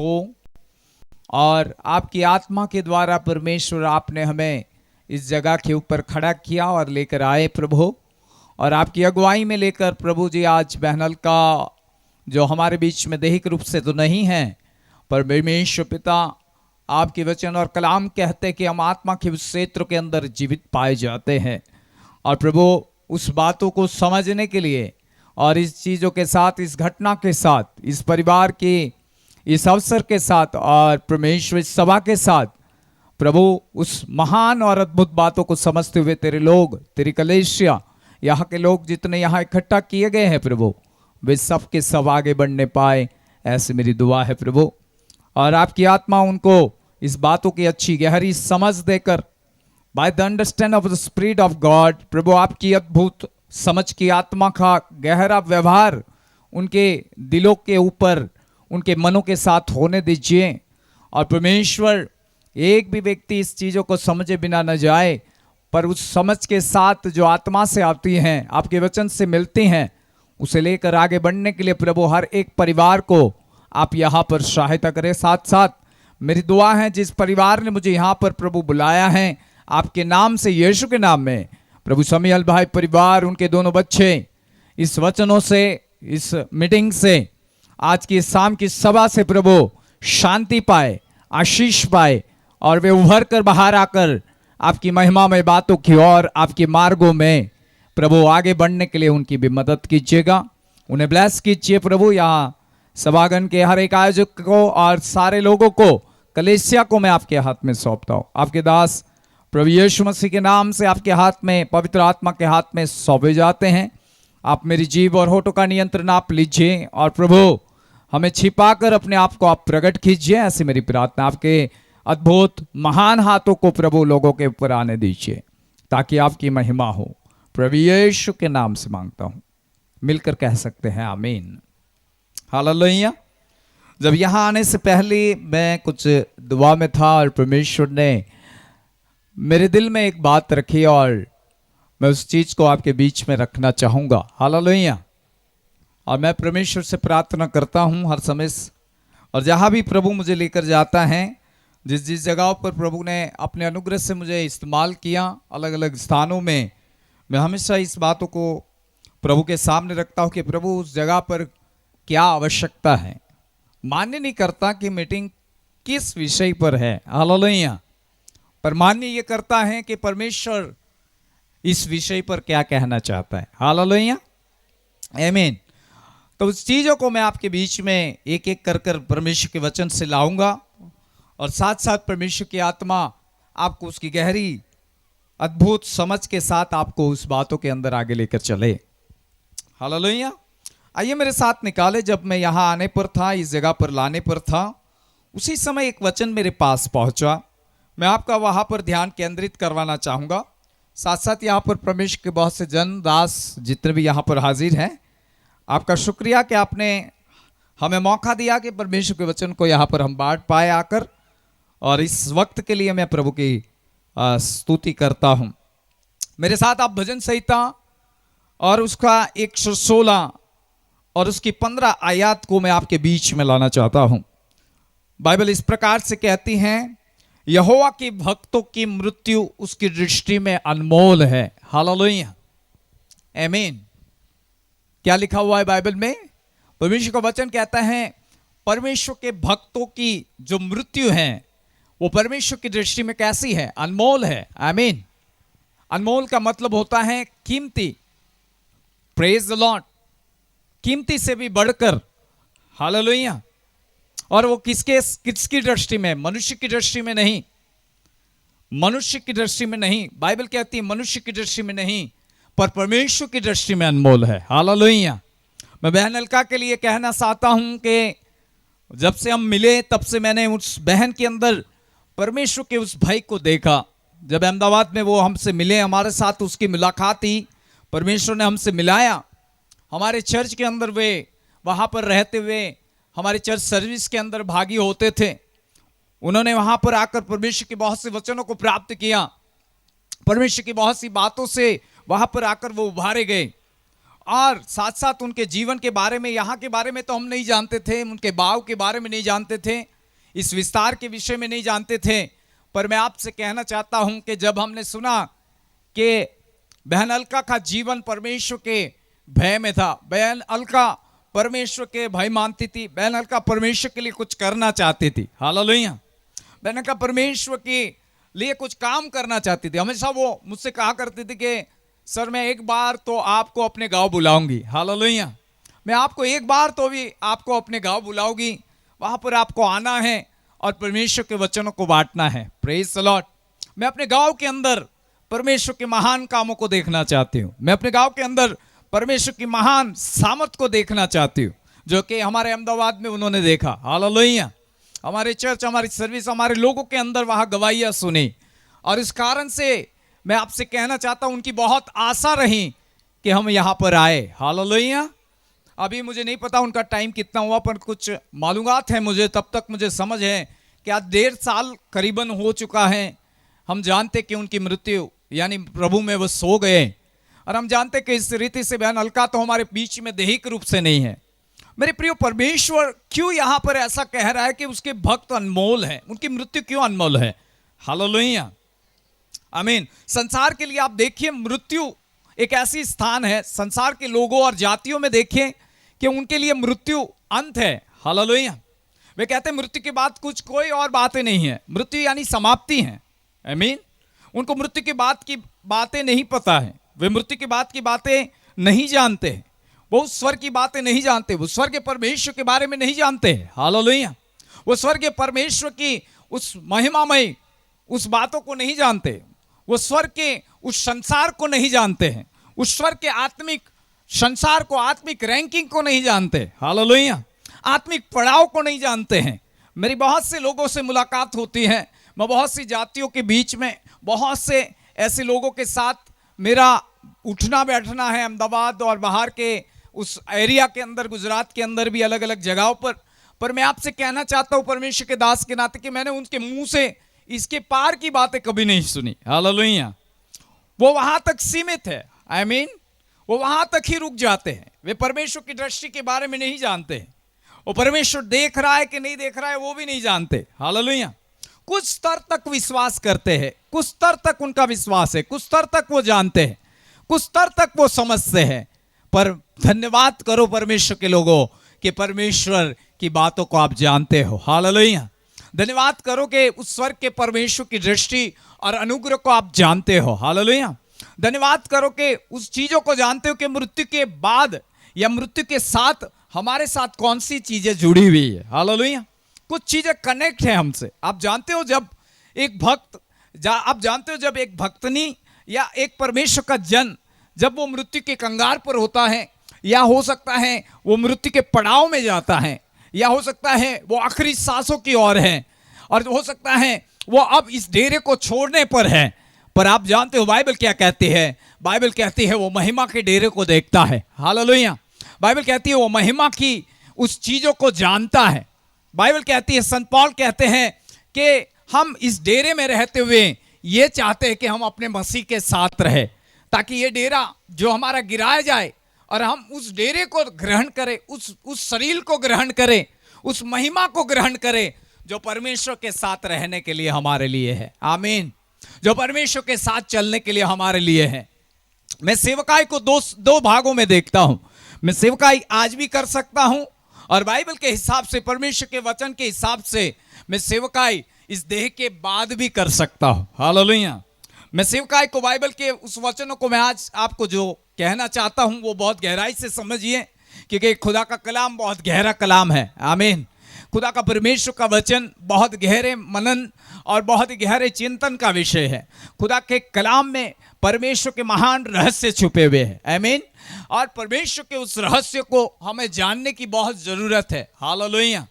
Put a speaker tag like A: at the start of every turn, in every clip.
A: हो, और आपकी आत्मा के द्वारा परमेश्वर आपने हमें इस जगह के ऊपर खड़ा किया और लेकर आए प्रभु, और आपकी अगुवाई में लेकर प्रभु जी आज बहनल का जो हमारे बीच में दैहिक रूप से तो नहीं है, पर परमेश्वर पिता आपके वचन और कलाम कहते कि हम आत्मा के उस क्षेत्र के अंदर जीवित पाए जाते हैं। और प्रभु उस बातों को समझने के लिए और इस चीज़ों के साथ, इस घटना के साथ, इस परिवार के इस अवसर के साथ और परमेश्वर इस सभा के साथ प्रभु उस महान और अद्भुत बातों को समझते हुए तेरे लोग, तेरी कलीसिया, यहाँ के लोग जितने यहाँ इकट्ठा किए गए हैं प्रभु, वे सब के सब आगे बढ़ने पाए, ऐसे मेरी दुआ है प्रभु। और आपकी आत्मा उनको इस बातों की अच्छी गहरी समझ देकर by the understand of the spirit of God प्रभु, आपकी अद्भुत समझ की आत्मा का गहरा व्यवहार उनके दिलों के ऊपर, उनके मनों के साथ होने दीजिए। और परमेश्वर एक भी व्यक्ति इस चीज़ों को समझे बिना न जाए, पर उस समझ के साथ जो आत्मा से आती हैं, आपके वचन से मिलती हैं, उसे लेकर आगे बढ़ने के लिए प्रभु हर एक परिवार को आप यहाँ पर सहायता करें। साथ साथ मेरी दुआ है जिस परिवार ने मुझे यहाँ पर प्रभु बुलाया है आपके नाम से, यीशु के नाम में, प्रभु समीएल भाई परिवार, उनके दोनों बच्चे इस वचनों से, इस मीटिंग से, आज की शाम की सभा से प्रभु शांति पाए, आशीष पाए, और वे उभर कर बाहर आकर आपकी महिमामय बातों की ओर, आपके मार्गों में प्रभु आगे बढ़ने के लिए उनकी भी मदद कीजिएगा, उन्हें ब्लेस कीजिए प्रभु। यहाँ सभागन के हर एक आयोजक को और सारे लोगों को, कलीसिया को मैं आपके हाथ में सौंपता हूँ। आपके दास प्रभु यीशु मसीह के नाम से आपके हाथ में, पवित्र आत्मा के हाथ में सौंपे जाते हैं। आप मेरी जीभ और होठों का नियंत्रण आप लीजिए, और प्रभु हमें छिपाकर अपने आप को आप प्रकट कीजिए, ऐसी मेरी प्रार्थना। आपके अद्भुत महान हाथों को प्रभु लोगों के ऊपर आने दीजिए, ताकि आपकी महिमा हो। प्रभु यीशु के नाम से मांगता हूँ, मिलकर कह सकते हैं आमीन। हालेलुया। जब यहाँ आने से पहले मैं कुछ दुआ में था और परमेश्वर ने मेरे दिल में एक बात रखी, और मैं उस चीज़ को आपके बीच में रखना चाहूँगा। हालेलुया। और मैं परमेश्वर से प्रार्थना करता हूँ हर समय, और जहाँ भी प्रभु मुझे लेकर जाता है, जिस जिस जगहों पर प्रभु ने अपने अनुग्रह से मुझे इस्तेमाल किया, अलग अलग स्थानों में, मैं हमेशा इस बातों को प्रभु के सामने रखता हूँ कि प्रभु उस जगह पर क्या आवश्यकता है। मान्य नहीं करता कि मीटिंग किस विषय पर है, हालेलुया, पर मान्य ये करता है कि परमेश्वर इस विषय पर क्या कहना चाहता है। हालेलुया, आमीन। तो उस चीज़ों को मैं आपके बीच में एक एक कर कर परमेश्वर के वचन से लाऊंगा, और साथ साथ परमेश्वर की आत्मा आपको उसकी गहरी अद्भुत समझ के साथ आपको उस बातों के अंदर आगे लेकर चले। हालेलुया। आइए मेरे साथ निकाले। जब मैं यहाँ आने पर था, इस जगह पर लाने पर था, उसी समय एक वचन मेरे पास पहुँचा। मैं आपका वहाँ पर ध्यान केंद्रित करवाना चाहूँगा। साथ साथ यहाँ पर परमेश्वर के बहुत से जन दास जितने भी यहाँ पर हाजिर हैं, आपका शुक्रिया कि आपने हमें मौका दिया कि परमेश्वर के वचन को यहाँ पर हम बांट पाए आकर, और इस वक्त के लिए मैं प्रभु की स्तुति करता हूँ। मेरे साथ आप भजन संहिता और उसका 116 और उसकी 15 आयत को मैं आपके बीच में लाना चाहता हूँ। बाइबल इस प्रकार से कहती है, यहोवा के भक्तों की मृत्यु उसकी दृष्टि में अनमोल है। हालेलुया, आमीन। क्या लिखा हुआ है बाइबल में? परमेश्वर का वचन कहता है परमेश्वर के भक्तों की जो मृत्यु है वो परमेश्वर की दृष्टि में कैसी है? अनमोल है। आमीन। अनमोल का मतलब होता है कीमती। Praise the Lord. कीमती से भी बढ़कर। हालेलुया। और वो किसकी दृष्टि में? मनुष्य की दृष्टि में नहीं, मनुष्य की दृष्टि में नहीं। बाइबल कहती है मनुष्य की दृष्टि में नहीं, पर परमेश्वर की दृष्टि में अनमोल है। हालेलुया। मैं बहन अलका के लिए कहना चाहता हूं कि जब से हम मिले तब से मैंने उस बहन के अंदर परमेश्वर के उस भाई को देखा। जब अहमदाबाद में वो हमसे मिले, हमारे साथ उसकी मुलाकात ही, परमेश्वर ने हमसे मिलाया। हमारे चर्च के अंदर वे वहाँ पर रहते हुए हमारे चर्च सर्विस के अंदर भागी होते थे। उन्होंने वहाँ पर आकर परमेश्वर के बहुत से वचनों को प्राप्त किया, परमेश्वर की बहुत सी बातों से वहाँ पर आकर वो उभारे गए। और साथ साथ उनके जीवन के बारे में, यहाँ के बारे में तो हम नहीं जानते थे, उनके भाव के बारे में नहीं जानते थे, इस विस्तार के विषय में नहीं जानते थे। पर मैं आपसे कहना चाहता हूँ कि जब हमने सुना कि बहन अलका का जीवन परमेश्वर के भय में था, बहन अलका परमेश्वर के भय मानती थी, बहन अलका परमेश्वर के लिए कुछ करना चाहती थी। हालेलुया। बहन अलका परमेश्वर के लिए कुछ काम करना चाहती थी। हमेशा वो मुझसे कहा करती थी कि सर मैं एक बार तो आपको अपने गांव बुलाऊंगी। हालेलुया। मैं आपको एक बार तो भी आपको अपने गांव बुलाऊंगी, वहां पर आपको आना है और परमेश्वर के वचनों को बांटना है। Praise the Lord. मैं अपने गांव के अंदर परमेश्वर के महान कामों को देखना चाहती हूँ। मैं अपने गांव के अंदर परमेश्वर की महान सामर्थ को देखना चाहती हूँ, जो कि हमारे अहमदाबाद में उन्होंने देखा। हालेलुया। हमारे चर्च, हमारी सर्विस, हमारे लोगों के अंदर वहां गवाहियां सुनी, और इस कारण से मैं आपसे कहना चाहता हूं उनकी बहुत आशा रही कि हम यहां पर आए। हालेलुया। अभी मुझे नहीं पता उनका टाइम कितना हुआ, पर कुछ मालूमात है मुझे, तब तक मुझे समझ है कि आज 1.5 साल करीबन हो चुका है। हम जानते कि उनकी मृत्यु यानी प्रभु में वो सो गए, और हम जानते कि इस रीति से बहन अलका तो हमारे बीच में दैहिक रूप से नहीं है। मेरे प्रिय, परमेश्वर क्यों यहाँ पर ऐसा कह रहा है कि उसके भक्त अनमोल हैं, उनकी मृत्यु क्यों अनमोल है? हालेलुया। आमीन। संसार के लिए आप देखिए, मृत्यु एक ऐसी स्थान है, संसार के लोगों और जातियों में देखिए कि उनके लिए मृत्यु अंत है। हालेलुया। वे कहते हैं मृत्यु के बाद कुछ कोई और बातें नहीं है, मृत्यु यानी समाप्ति है। आमीन। उनको मृत्यु के बाद की बातें नहीं पता है, वे मृत्यु के बाद की बातें नहीं जानते हैं, वो स्वर्ग की बातें नहीं जानते, वो स्वर्ग के परमेश्वर के बारे में नहीं जानते। हालेलुया। वो स्वर्ग के परमेश्वर की उस महिमामय उस बातों को नहीं जानते, वो स्वर्ग के उस संसार को नहीं जानते हैं, उस स्वर्ग के आत्मिक संसार को, आत्मिक रैंकिंग को नहीं जानते। हालेलुया। आत्मिक पड़ाव को नहीं जानते हैं। मेरी बहुत से लोगों से मुलाकात होती है, मैं बहुत सी जातियों के बीच में, बहुत से ऐसे लोगों के साथ मेरा उठना बैठना है, अहमदाबाद और बाहर के उस एरिया के अंदर, गुजरात के अंदर भी अलग अलग जगहों पर मैं आपसे कहना चाहता हूं परमेश्वर के दास के नाते कि मैंने उनके मुंह से इसके पार की बातें कभी नहीं सुनी। हालेलुया। वो वहां तक सीमित है। आई मीन वो वहां तक ही रुक जाते हैं, वे परमेश्वर की दृष्टि के बारे में नहीं जानते हैं, वो परमेश्वर देख रहा है कि नहीं देख रहा है वो भी नहीं जानते। हालेलुया। कुछ स्तर तक विश्वास करते हैं, कुछ स्तर तक उनका विश्वास है, कुछ स्तर तक वो जानते हैं, कुछ स्तर तक वो समझते हैं। पर धन्यवाद करो परमेश्वर के लोगों कि परमेश्वर की बातों को आप जानते हो। हालेलुया। धन्यवाद करो कि उस स्वर्ग के परमेश्वर की दृष्टि और अनुग्रह को आप जानते हो। हालेलुया। धन्यवाद करो कि उस चीजों को जानते हो कि मृत्यु के बाद या मृत्यु के साथ हमारे साथ कौन सी चीजें जुड़ी हुई है। हालेलुया। कुछ चीजें कनेक्ट है हमसे। आप जानते हो जब एक भक्त, आप जानते हो जब एक भक्तनी या एक परमेश्वर का जन जब वो मृत्यु के कंगार पर होता है, या हो सकता है वो मृत्यु के पड़ाव में जाता है, या हो सकता है वो आखिरी सांसों की ओर है, और हो सकता है वो अब इस डेरे को छोड़ने पर है। पर आप जानते हो बाइबल क्या कहती है? बाइबल कहती है वो महिमा के डेरे को देखता है। हालेलुया। बाइबल कहती है वो महिमा की उस चीजों को जानता है। बाइबल कहती है, संत पौल कहते हैं कि हम इस डेरे में रहते हुए ये चाहते हैं कि हम अपने मसीह के साथ रहे, ताकि ये डेरा जो हमारा गिराया जाए और हम उस डेरे को ग्रहण करें, उस शरीर को ग्रहण करें, उस महिमा को ग्रहण करें जो परमेश्वर के साथ रहने के लिए हमारे लिए है। आमीन। जो परमेश्वर के साथ चलने के लिए हमारे लिए है। मैं सेवकाई को दो भागों में देखता हूं। मैं सेवकाई आज भी कर सकता हूं, और बाइबल के हिसाब से, परमेश्वर के वचन के हिसाब से मैं सेवकाई इस देह के बाद भी कर सकता हूं। हालेलुया। मैं सेवकाई को, बाइबल के उस वचनों को मैं आज आपको जो कहना चाहता हूं वो बहुत गहराई से समझिए, क्योंकि खुदा का कलाम बहुत गहरा कलाम है। आमीन। खुदा का परमेश्वर का वचन बहुत गहरे मनन और बहुत गहरे चिंतन का विषय है। खुदा के कलाम में परमेश्वर के महान रहस्य छुपे हुए हैं। आमीन। और परमेश्वर के उस रहस्य को हमें जानने की बहुत जरूरत है। हालेलुया।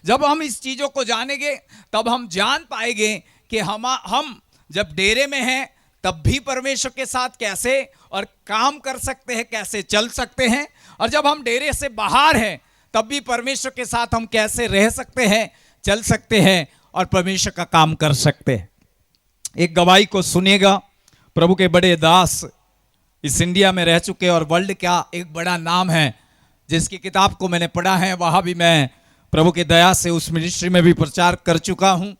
A: जब हम इस चीजों को जानेंगे तब हम जान पाएंगे कि हम जब डेरे में हैं तब भी परमेश्वर के साथ कैसे और काम कर सकते हैं, कैसे चल सकते हैं, और जब हम डेरे से बाहर हैं तब भी परमेश्वर के साथ हम कैसे रह सकते हैं, चल सकते हैं और परमेश्वर का काम कर सकते हैं। एक गवाही को सुनिएगा। प्रभु के बड़े दास इस इंडिया में रह चुके और वर्ल्ड का एक बड़ा नाम है, जिसकी किताब को मैंने पढ़ा है, वहाँ भी मैं प्रभु की दया से उस मिनिस्ट्री में भी प्रचार कर चुका हूँ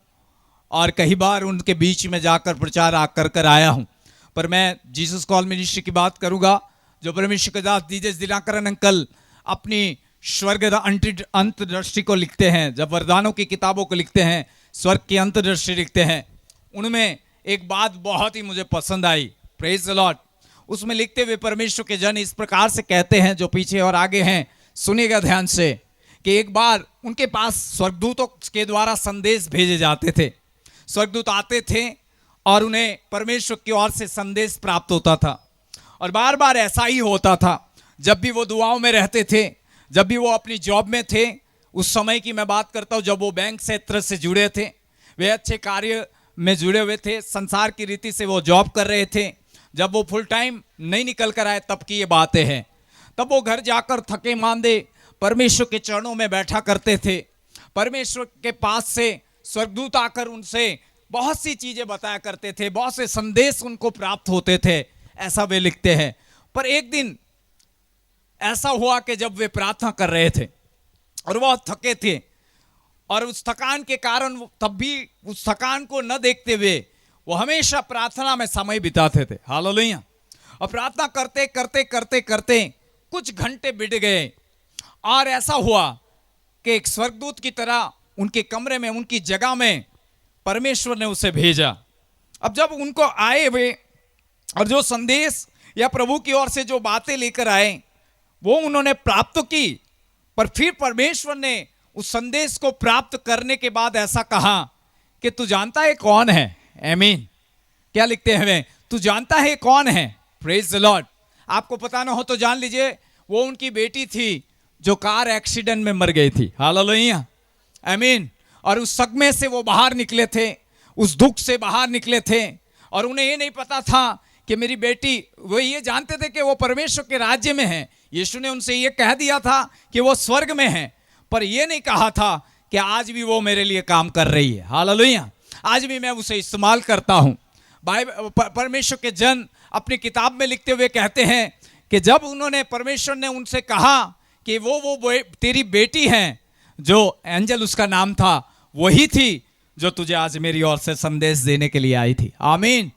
A: और कई बार उनके बीच में जाकर प्रचार कर आया हूँ। पर मैं जीसस कॉल मिनिस्ट्री की बात करूँगा, जो परमेश्वर के दास डीजे दिनाकरन अंकल अपनी स्वर्ग अंतर्दृष्टि को लिखते हैं, जब वरदानों की किताबों को लिखते हैं, स्वर्ग की अंतर्दृष्टि लिखते हैं, उनमें एक बात बहुत ही मुझे पसंद आई। Praise the Lord. उसमें लिखते हुए परमेश्वर के जन इस प्रकार से कहते हैं, जो पीछे और आगे हैं सुनिएगा ध्यान से, कि एक बार उनके पास स्वर्गदूतों के द्वारा संदेश भेजे जाते थे। स्वर्गदूत आते थे और उन्हें परमेश्वर की ओर से संदेश प्राप्त होता था, और बार बार ऐसा ही होता था। जब भी वो दुआओं में रहते थे, जब भी वो अपनी जॉब में थे, उस समय की मैं बात करता हूँ जब वो बैंक क्षेत्र से जुड़े थे, वे अच्छे कार्य में जुड़े हुए थे, संसार की रीति से वो जॉब कर रहे थे। जब वो फुल टाइम नहीं निकल कर आए तब की ये बातें हैं। तब वो घर जाकर थके मांदे परमेश्वर के चरणों में बैठा करते थे। परमेश्वर के पास से स्वर्गदूत आकर उनसे बहुत सी चीज़ें बताया करते थे, बहुत से संदेश उनको प्राप्त होते थे, ऐसा वे लिखते हैं। पर एक दिन ऐसा हुआ कि जब वे प्रार्थना कर रहे थे और वह थके थे, और उस थकान के कारण तब भी उस थकान को न देखते हुए वो हमेशा प्रार्थना में समय बिताते थे। हालेलुया। और प्रार्थना करते करते करते करते कुछ घंटे बीत गए, और ऐसा हुआ कि एक स्वर्गदूत की तरह उनके कमरे में, उनकी जगह में परमेश्वर ने उसे भेजा। अब जब उनको आए वे और जो संदेश या प्रभु की ओर से जो बातें लेकर आए वो उन्होंने प्राप्त की, पर फिर परमेश्वर ने उस संदेश को प्राप्त करने के बाद ऐसा कहा कि तू जानता है कौन है। आमीन। क्या लिखते हैं वे? तू जानता है कौन है। Praise the Lord. आपको पता ना हो तो जान लीजिए, वो उनकी बेटी थी जो कार एक्सीडेंट में मर गई थी। हालेलुया। आमीन। और उस सदमे से वो बाहर निकले थे, उस दुख से बाहर निकले थे, और उन्हें ये नहीं पता था कि मेरी बेटी, वो ये जानते थे कि वो परमेश्वर के राज्य में है। यीशु ने उनसे ये कह दिया था कि वो स्वर्ग में है, पर ये नहीं कहा था कि आज भी वो मेरे लिए काम कर रही है। हालेलुया। आज भी मैं उसे इस्तेमाल करता हूँ। परमेश्वर के जन अपनी किताब में लिखते हुए कहते हैं कि जब उन्होंने, परमेश्वर ने उनसे कहा कि वो तेरी बेटी हैं, जो एंजल उसका नाम था, वही थी जो तुझे आज मेरी ओर से संदेश देने के लिए आई थी। आमीन।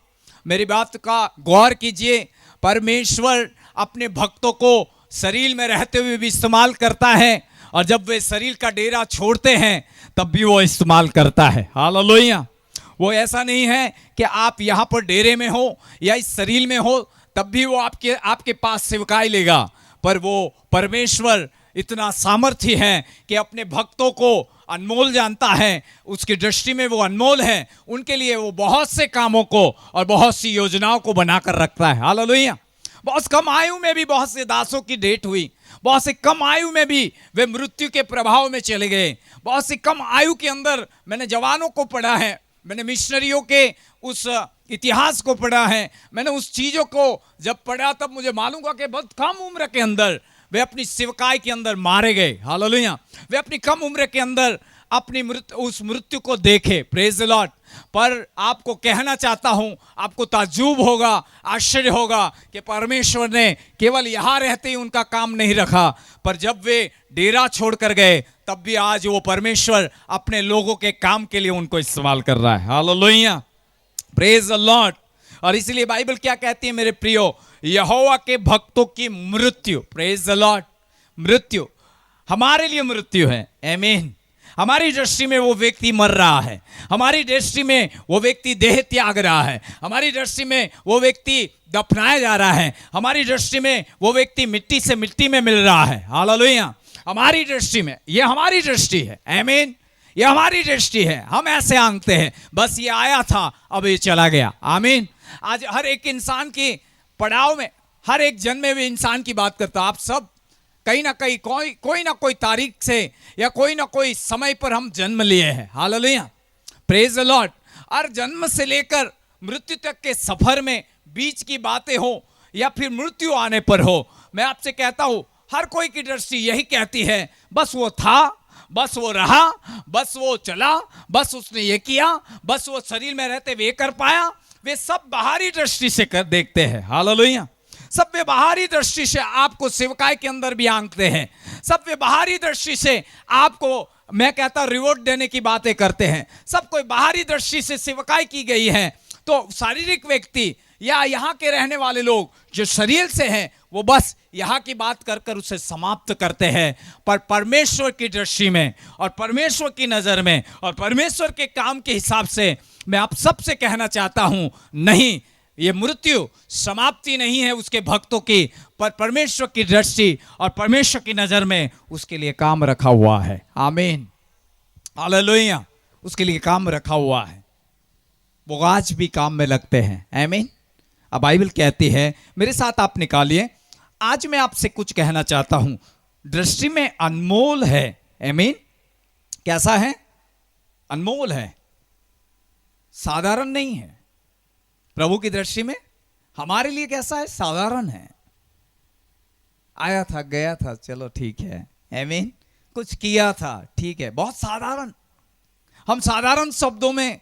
A: मेरी बात का गौर कीजिए। परमेश्वर अपने भक्तों को शरीर में रहते हुए भी इस्तेमाल करता है, और जब वे शरीर का डेरा छोड़ते हैं तब भी वो इस्तेमाल करता है। हालेलुया। वो ऐसा नहीं है कि आप यहाँ पर डेरे में हो या इस शरीर में हो तब भी वो आपके पास सेवकाई लेगा, पर वो परमेश्वर इतना सामर्थ्य है कि अपने भक्तों को अनमोल जानता है। उसकी दृष्टि में वो अनमोल है। उनके लिए वो बहुत से कामों को और बहुत सी योजनाओं को बनाकर रखता है। हालेलुया। बहुत कम आयु में भी बहुत से दासों की डेथ हुई, बहुत से कम आयु में भी वे मृत्यु के प्रभाव में चले गए। बहुत सी कम आयु के अंदर मैंने जवानों को पढ़ा है, मैंने मिशनरियों के उस इतिहास को पढ़ा है, मैंने उस चीज़ों को जब पढ़ा तब मुझे मालूम हुआ कि बहुत कम उम्र के अंदर वे अपनी सेवकाई के अंदर मारे गए। हालेलुया। वे अपनी कम उम्र के अंदर अपनी उस मृत्यु को देखे। Praise the Lord. पर आपको कहना चाहता हूं, आपको ताज्जुब होगा, आश्चर्य होगा कि परमेश्वर ने केवल यहाँ रहते ही उनका काम नहीं रखा, पर जब वे डेरा छोड़कर गए तब भी आज वो परमेश्वर अपने लोगों के काम के लिए उनको इस्तेमाल कर रहा है। हालेलुया। Praise the Lord. और इसलिए बाइबल क्या कहती है मेरे प्रियो? यहोवा के भक्तों की मृत्यु, प्रेज द लॉर्ड, मृत्यु हमारे लिए मृत्यु है। आमीन। हमारी दृष्टि में वो व्यक्ति मर रहा है, हमारी दृष्टि में वो व्यक्ति देह त्याग रहा है, हमारी दृष्टि में वो व्यक्ति दफनाया जा रहा है, हमारी दृष्टि में वो व्यक्ति मिट्टी से मिट्टी में मिल रहा है। हालेलुया। हमारी दृष्टि में, ये हमारी दृष्टि है। आमीन। ये हमारी दृष्टि है। हम ऐसे आंकते हैं, बस ये आया था अब ये चला गया। आमीन। आज हर एक इंसान की पड़ाव में, हर एक जन्मे हुए इंसान की बात करता, आप सब कहीं ना कहीं कोई ना कोई तारीख से या कोई ना कोई समय पर हम जन्म लिए हैं। हालेलुया। Praise the Lord. और जन्म से लेकर मृत्यु तक के सफर में बीच की बातें हो या फिर मृत्यु आने पर हो, मैं आपसे कहता हूं हर कोई की दृष्टि यही कहती है, बस वो था, बस वो रहा, बस वो चला, बस उसने ये किया, बस वो शरीर में रहते वे कर पाया। वे सब बाहरी दृष्टि से देखते हैं। हालेलुया। सब व्यवहारी दृष्टि से आपको सेवकाई के अंदर भी आंकते हैं, सब व्यवहारी दृष्टि से आपको, मैं कहता हूं, रिवॉर्ड देने की बातें करते हैं, सब कोई बाहरी दृष्टि से सेवकाई की गई है। तो शारीरिक व्यक्ति या यहाँ के रहने वाले लोग जो शरीर से हैं वो बस यहाँ की बात कर कर उसे समाप्त करते हैं, पर परमेश्वर की दृष्टि में और परमेश्वर की नजर में और परमेश्वर के काम के हिसाब से मैं आप सबसे कहना चाहता हूं, नहीं, ये मृत्यु समाप्ति नहीं है उसके भक्तों की, पर परमेश्वर की दृष्टि और परमेश्वर की नजर में उसके लिए काम रखा हुआ है। आमीन, हालेलुया, उसके लिए काम रखा हुआ है, वो आज भी काम में लगते हैं। आमीन। अब बाइबल कहती है, मेरे साथ आप निकालिए, आज मैं आपसे कुछ कहना चाहता हूं, दृष्टि में अनमोल है। आमीन। कैसा है? अनमोल है, साधारण नहीं है। प्रभु की दृष्टि में हमारे लिए कैसा है? साधारण है। आया था, गया था, चलो ठीक है। आमीन। कुछ किया था, ठीक है, बहुत साधारण। हम साधारण शब्दों में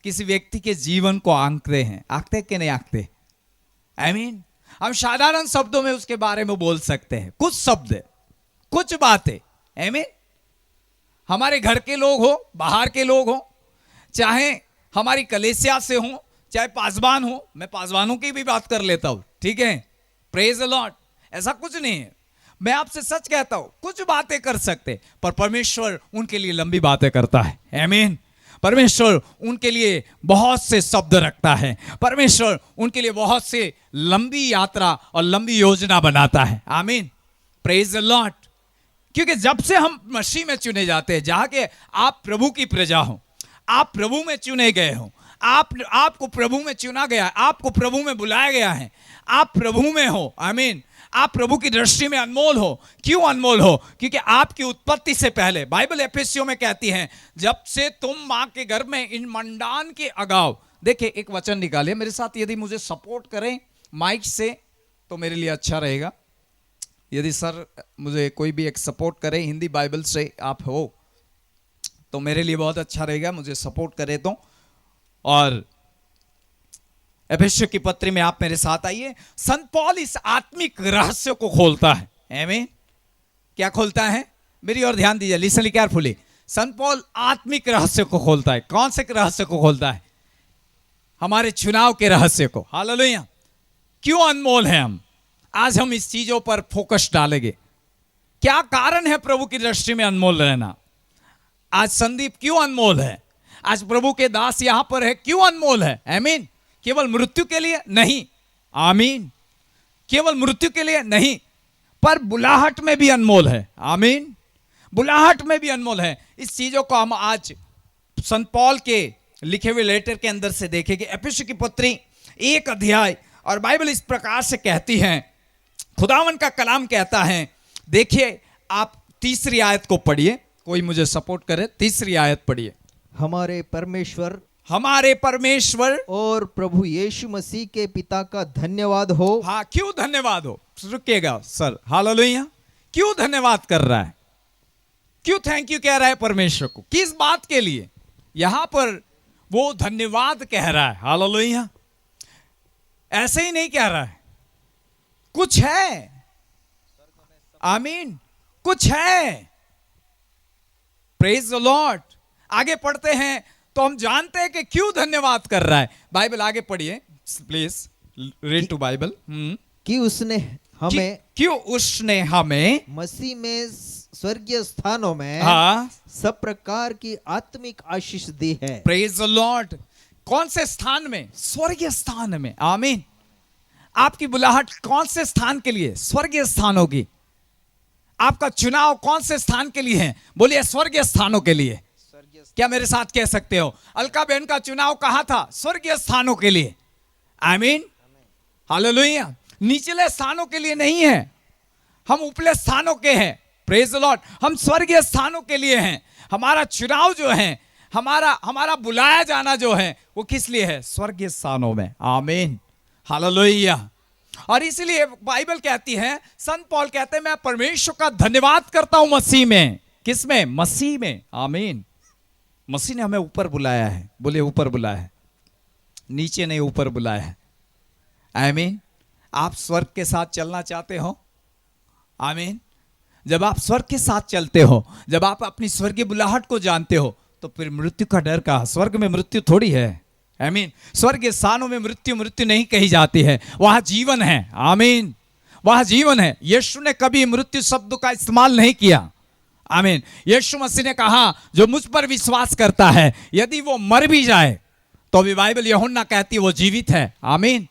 A: किसी व्यक्ति के जीवन को आंकते हैं, आंकते कि नहीं आंकते? आमीन। हम साधारण शब्दों में उसके बारे में बोल सकते हैं, कुछ शब्द, कुछ बातें। आमीन। हमारे घर के लोग हो, बाहर के लोग हो, चाहे हमारी कलीसिया से हो, चाहे पासवान हो, मैं पासवानों की भी बात कर लेता हूं, ठीक है, प्रेज द लॉर्ड, ऐसा कुछ नहीं है। मैं आपसे सच कहता हूं, कुछ बातें कर सकते, पर परमेश्वर उनके लिए लंबी बातें करता है। आमीन। परमेश्वर उनके लिए बहुत से शब्द रखता है, परमेश्वर उनके लिए बहुत से लंबी यात्रा और लंबी योजना बनाता है। आमीन, प्रेज द लॉर्ड। क्योंकि जब से हम मसीह में चुने जाते हैं, जहां के आप प्रभु की प्रजा हो, आप प्रभु में चुने गए हो, आपको प्रभु में चुना गया है, आपको प्रभु में बुलाया गया है, आप प्रभु में हो। आमीन। आप प्रभु की दृष्टि में अनमोल हो। क्यों अनमोल हो? क्योंकि आपकी उत्पत्ति से पहले, बाइबल एफेसियों में कहती है, जब से तुम मां के गर्भ में इन मंडान के अगाव, देखिए एक वचन निकालिए मेरे साथ, यदि मुझे सपोर्ट करें माइक से तो मेरे लिए अच्छा रहेगा। यदि सर मुझे कोई भी एक सपोर्ट करे, हिंदी बाइबल से आप हो तो मेरे लिए बहुत अच्छा रहेगा, मुझे सपोर्ट करे तो। और एफेसियों की पत्री में आप मेरे साथ आइए। संत पौल इस आत्मिक रहस्य को खोलता है। आमीन। क्या खोलता है? मेरी ओर ध्यान दीजिए, लिसन केयरफुली। संत पौल आत्मिक रहस्य को खोलता है। कौन से रहस्य को खोलता है? हमारे चुनाव के रहस्य को। हालेलुया। क्यों अनमोल है हम? आज हम इस चीजों पर फोकस डालेंगे। क्या कारण है प्रभु की दृष्टि में अनमोल रहना? आज संदीप क्यों अनमोल है? आज प्रभु के दास यहां पर है, क्यों अनमोल है? आमीन। केवल मृत्यु के लिए नहीं, आमीन, केवल मृत्यु के लिए नहीं, पर बुलाहट में भी अनमोल है। आमीन। बुलाहट में भी अनमोल है। इस चीजों को हम आज संत पौल के लिखे हुए लेटर के अंदर से देखेंगे। एफेसियों की पत्री 1 अध्याय, और बाइबल इस प्रकार से कहती है, खुदावन का कलाम कहता है, देखिए आप 3री आयत को पढ़िए, कोई मुझे सपोर्ट करे, 3री आयत पढ़िए।
B: हमारे परमेश्वर और प्रभु यीशु मसीह के पिता का धन्यवाद हो।
A: हाँ, क्यों धन्यवाद हो? रुकिएगा सर, हालेलुया। क्यों धन्यवाद कर रहा है? क्यों थैंक यू कह रहा है परमेश्वर को? किस बात के लिए? यहां पर वो धन्यवाद कह रहा है। हालेलुया। ऐसे ही नहीं कह रहा है, कुछ है। आमीन, कुछ है। Praise the Lord. आगे पढ़ते हैं तो हम जानते हैं कि क्यों धन्यवाद कर रहा है। बाइबल आगे पढ़िए प्लीज, रीड टू बाइबल।
B: कि उसने हमें,
A: क्यों उसने हमें
B: मसीह में स्वर्गीय स्थानों में,
A: हाँ,
B: सब प्रकार की आत्मिक आशीष दी है।
A: Praise the Lord. कौन से स्थान में? स्वर्गीय स्थान में। आमीन। आपकी बुलाहट कौन से स्थान के लिए? स्वर्गीय स्थानों की। आपका चुनाव कौन से स्थान के लिए है? बोलिए, स्वर्गीय स्थानों के लिए। क्या मेरे साथ कह सकते हो? अलका बहन का चुनाव कहां था? स्वर्गीय स्थानों के लिए। आमीन, हालेलुया। निचले स्थानों के लिए नहीं है, हम ऊपले स्थानों के हैं। Praise the Lord. हम स्वर्गीय स्थानों के लिए हैं। हमारा चुनाव जो है, हमारा बुलाया जाना जो है, वो किस लिए है? स्वर्गीय स्थानों में। आमीन, हालेलुया। और इसलिए बाइबल कहती है, संत पौल कहते हैं, मैं परमेश्वर का धन्यवाद करता हूं मसीह में। किसमें? मसीह में। आमीन। मसीह ने हमें ऊपर बुलाया है। बोले ऊपर बुलाया है, नीचे नहीं, ऊपर बुलाया है। आमीन। आप स्वर्ग के साथ चलना चाहते हो? आमीन। जब आप स्वर्ग के साथ चलते हो, जब आप अपनी स्वर्गीय बुलाहट को जानते हो, तो फिर मृत्यु का डर कहाँ? स्वर्ग में मृत्यु थोड़ी है। आमीन। स्वर्ग के स्थानों में मृत्यु मृत्यु नहीं कही जाती है, वहां जीवन है। आमीन। वहां जीवन है। यीशु ने कभी मृत्यु शब्द का इस्तेमाल नहीं किया। आमीन। यीशु मसीह ने कहा जो मुझ पर विश्वास करता है, यदि वो मर भी जाए तो भी बाइबल यूहन्ना कहती है वो जीवित है। आमीन।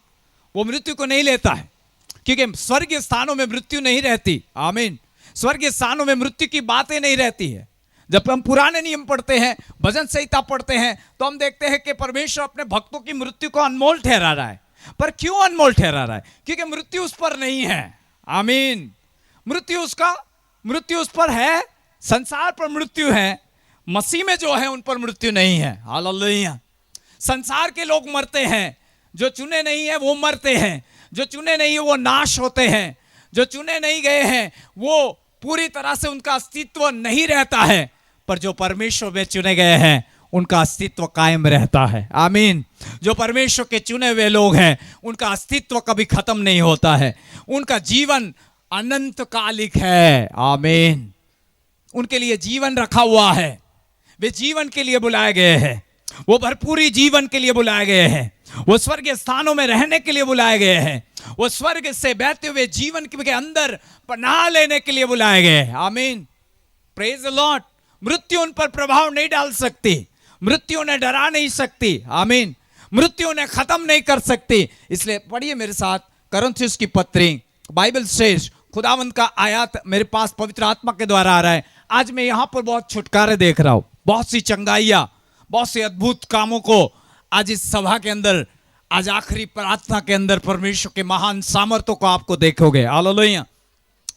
A: वो मृत्यु को नहीं लेता है, क्योंकि स्वर्गीय स्थानों में मृत्यु नहीं रहती। आमीन। स्वर्गीय स्थानों में मृत्यु की बातें नहीं रहती है। जब हम पुराने नियम पढ़ते हैं, भजन संहिता पढ़ते हैं, तो हम देखते हैं कि परमेश्वर अपने भक्तों की मृत्यु को अनमोल ठहरा रहा है। पर क्यों अनमोल ठहरा रहा है? क्योंकि मृत्यु उस पर नहीं है। आमीन। मृत्यु उस पर है, संसार पर मृत्यु है, मसीह में जो है उन पर मृत्यु नहीं है। हालेलुया। संसार के लोग मरते हैं, जो चुने नहीं है वो मरते हैं, जो चुने नहीं है वो नाश होते हैं, जो चुने नहीं गए हैं वो पूरी तरह से उनका अस्तित्व नहीं रहता है, पर जो परमेश्वर में चुने गए हैं उनका अस्तित्व कायम रहता है। आमीन। जो परमेश्वर के चुने हुए लोग हैं उनका अस्तित्व कभी खत्म नहीं होता है, उनका जीवन अनंत कालिक है। आमीन। उनके लिए जीवन रखा हुआ है, वे जीवन के लिए बुलाए गए हैं, वो भरपूरी जीवन के लिए बुलाए गए हैं, वो स्वर्गीय स्थानों में रहने के लिए बुलाए गए हैं, वो स्वर्ग से बहते हुए जीवन के अंदर पनाह लेने के लिए बुलाए गए हैं। आमीन। Praise the Lord. मृत्यु उन पर प्रभाव नहीं डाल सकती, मृत्यु ने डरा नहीं सकती। आमीन। मृत्यु ने खत्म नहीं कर सकती। इसलिए पढ़िए मेरे साथ कुरिन्थियों की पत्री, बाइबल सेज, खुदावंत का आयत मेरे पास पवित्र आत्मा के द्वारा आ रहा है। आज मैं यहां पर बहुत छुटकारे देख रहा हूं, बहुत सी चंगाइयां, बहुत से अद्भुत कामों को आज इस सभा के अंदर, आज आखिरी प्रार्थना के अंदर परमेश्वर के महान सामर्थ्यों को आपको देखोगे। हालेलुया।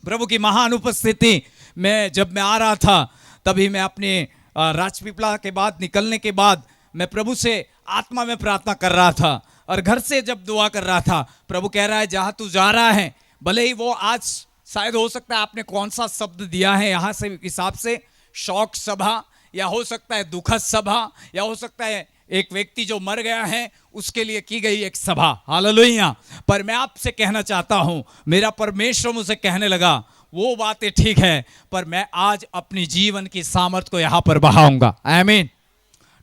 A: प्रभु की महान उपस्थिति में जब मैं आ रहा था, तभी मैं अपने राजपीपला के बाद निकलने के बाद मैं प्रभु से आत्मा में प्रार्थना कर रहा था, और घर से जब दुआ कर रहा था, प्रभु कह रहा है जहां तू जा रहा है, भले ही वो आज शायद हो सकता है आपने कौन सा शब्द दिया है यहाँ से हिसाब से, शौक सभा, या हो सकता है दुखद सभा, या हो सकता है एक व्यक्ति जो मर गया है उसके लिए की गई एक सभा। हालेलुया। पर मैं आपसे कहना चाहता हूं, मेरा परमेश्वर मुझे कहने लगा वो बातें ठीक है, पर मैं आज अपनी जीवन की सामर्थ को यहां पर बहाऊंगा। आमीन।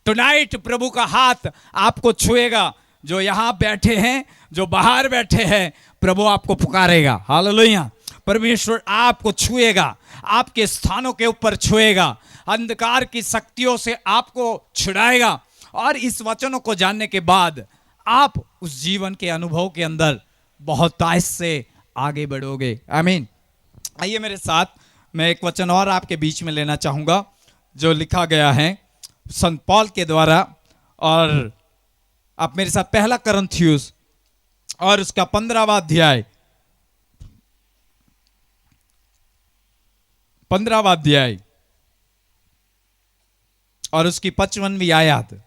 A: टुनाइट प्रभु का हाथ आपको छुएगा, जो यहां बैठे हैं, जो बाहर बैठे हैं, प्रभु आपको पुकारेगा। हालेलुया। परमेश्वर आपको छुएगा, आपके स्थानों के ऊपर छुएगा, अंधकार की शक्तियों से आपको छुड़ाएगा, और इस वचनों को जानने के बाद आप उस जीवन के अनुभव के अंदर बहुत तेज से आगे बढ़ोगे। आमीन। आइए मेरे साथ मैं एक वचन और आपके बीच में लेना चाहूंगा, जो लिखा गया है संत पौल के द्वारा, और आप मेरे साथ पहला कुरिन्थियों और उसका 15वां अध्याय, 15वां अध्याय और उसकी 55वीं आयत।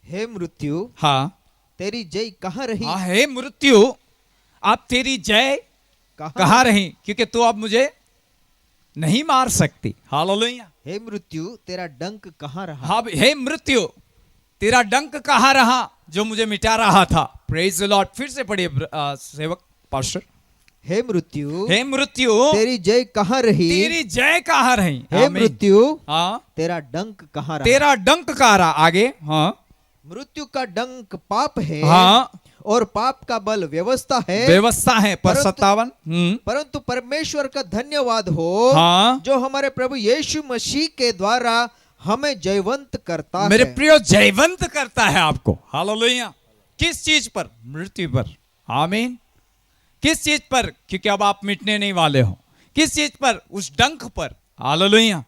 B: हे मृत्यु,
A: हाँ,
B: तेरी जय कहाँ रही?
A: हाँ, हे मृत्यु, आप तेरी जय कहाँ रही? क्योंकि तू अब मुझे नहीं मार सकती। हालेलुया।
B: हे मृत्यु, तेरा डंक कहाँ रहा?
A: हाँ, हे मृत्यु, तेरा डंक कहाँ रहा जो मुझे मिटा रहा था? Praise the Lord. फिर से पढ़िए सेवक पास्टर।
B: हे मृत्यु,
A: हे मृत्यु,
B: तेरी जय कहाँ रही?
A: तेरी जय कहाँ रही?
B: हे मृत्यु,
A: हाँ,
B: तेरा डंक कहाँ रहा?
A: तेरा डंक कहाँ रहा? आगे। हाँ,
B: मृत्यु का डंक पाप है,
A: हाँ,
B: और पाप का बल व्यवस्था है।
A: व्यवस्था है। पर 57।
B: परंतु परमेश्वर का धन्यवाद हो,
A: हाँ,
B: जो हमारे प्रभु यीशु मसीह के द्वारा हमें जयवंत करता
A: मेरे
B: है।
A: प्रिय, जयवंत करता है आपको। हालेलुया। किस चीज पर? मृत्यु पर। आमीन। किस चीज पर? क्योंकि अब आप मिटने नहीं वाले हो। किस चीज पर? उस डंक पर। हालेलुया।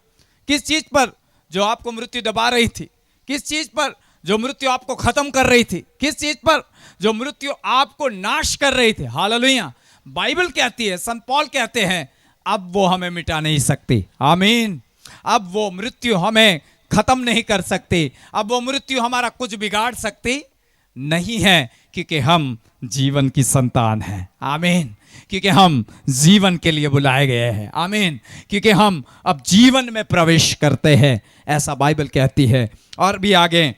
A: किस चीज पर? जो आपको मृत्यु दबा रही थी। किस चीज पर? जो मृत्यु आपको खत्म कर रही थी। किस चीज पर? जो मृत्यु आपको नाश कर रही थी। हालेलुया। बाइबल कहती है, संत पौल कहते हैं, अब वो हमें मिटा नहीं सकती। आमीन। अब वो मृत्यु हमें खत्म नहीं कर सकती, अब वो मृत्यु हमारा कुछ बिगाड़ सकती नहीं है, क्योंकि हम जीवन की संतान हैं। आमीन। क्योंकि हम जीवन के लिए बुलाए गए हैं। आमीन। क्योंकि हम अब जीवन में प्रवेश करते हैं, ऐसा बाइबल कहती है। और भी आगे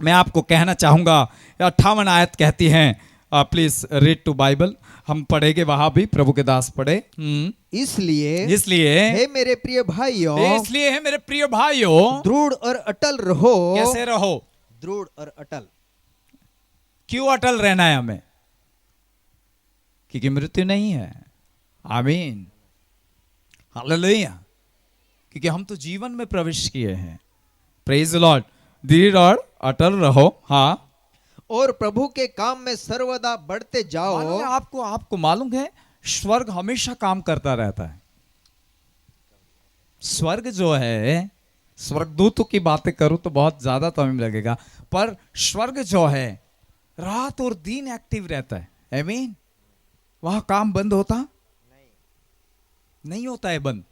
A: मैं आपको कहना चाहूंगा, 58 आयत कहती है, प्लीज रीड टू बाइबल, हम पढ़ेंगे वहां भी, प्रभु के दास पढ़े।
B: इसलिए हे मेरे प्रिय भाइयों,
A: इसलिए है मेरे प्रिय भाइयों,
B: दृढ़ और अटल रहो।
A: कैसे रहो?
B: दृढ़ और अटल।
A: क्यों अटल रहना है हमें? क्योंकि मृत्यु नहीं है। आमीन, हालेलुया। क्योंकि हम तो जीवन में प्रवेश किए हैं। Praise the Lord. दृढ़ और अटल रहो। हाँ,
B: और प्रभु के काम में सर्वदा बढ़ते जाओ।
A: मालूम है आपको मालूम है, स्वर्ग हमेशा काम करता रहता है। स्वर्ग जो है, स्वर्गदूतों की बातें करूं तो बहुत ज्यादा टाइम लगेगा, पर स्वर्ग जो है रात और दिन एक्टिव रहता है। आमीन। वहां काम बंद होता नहीं होता है बंद।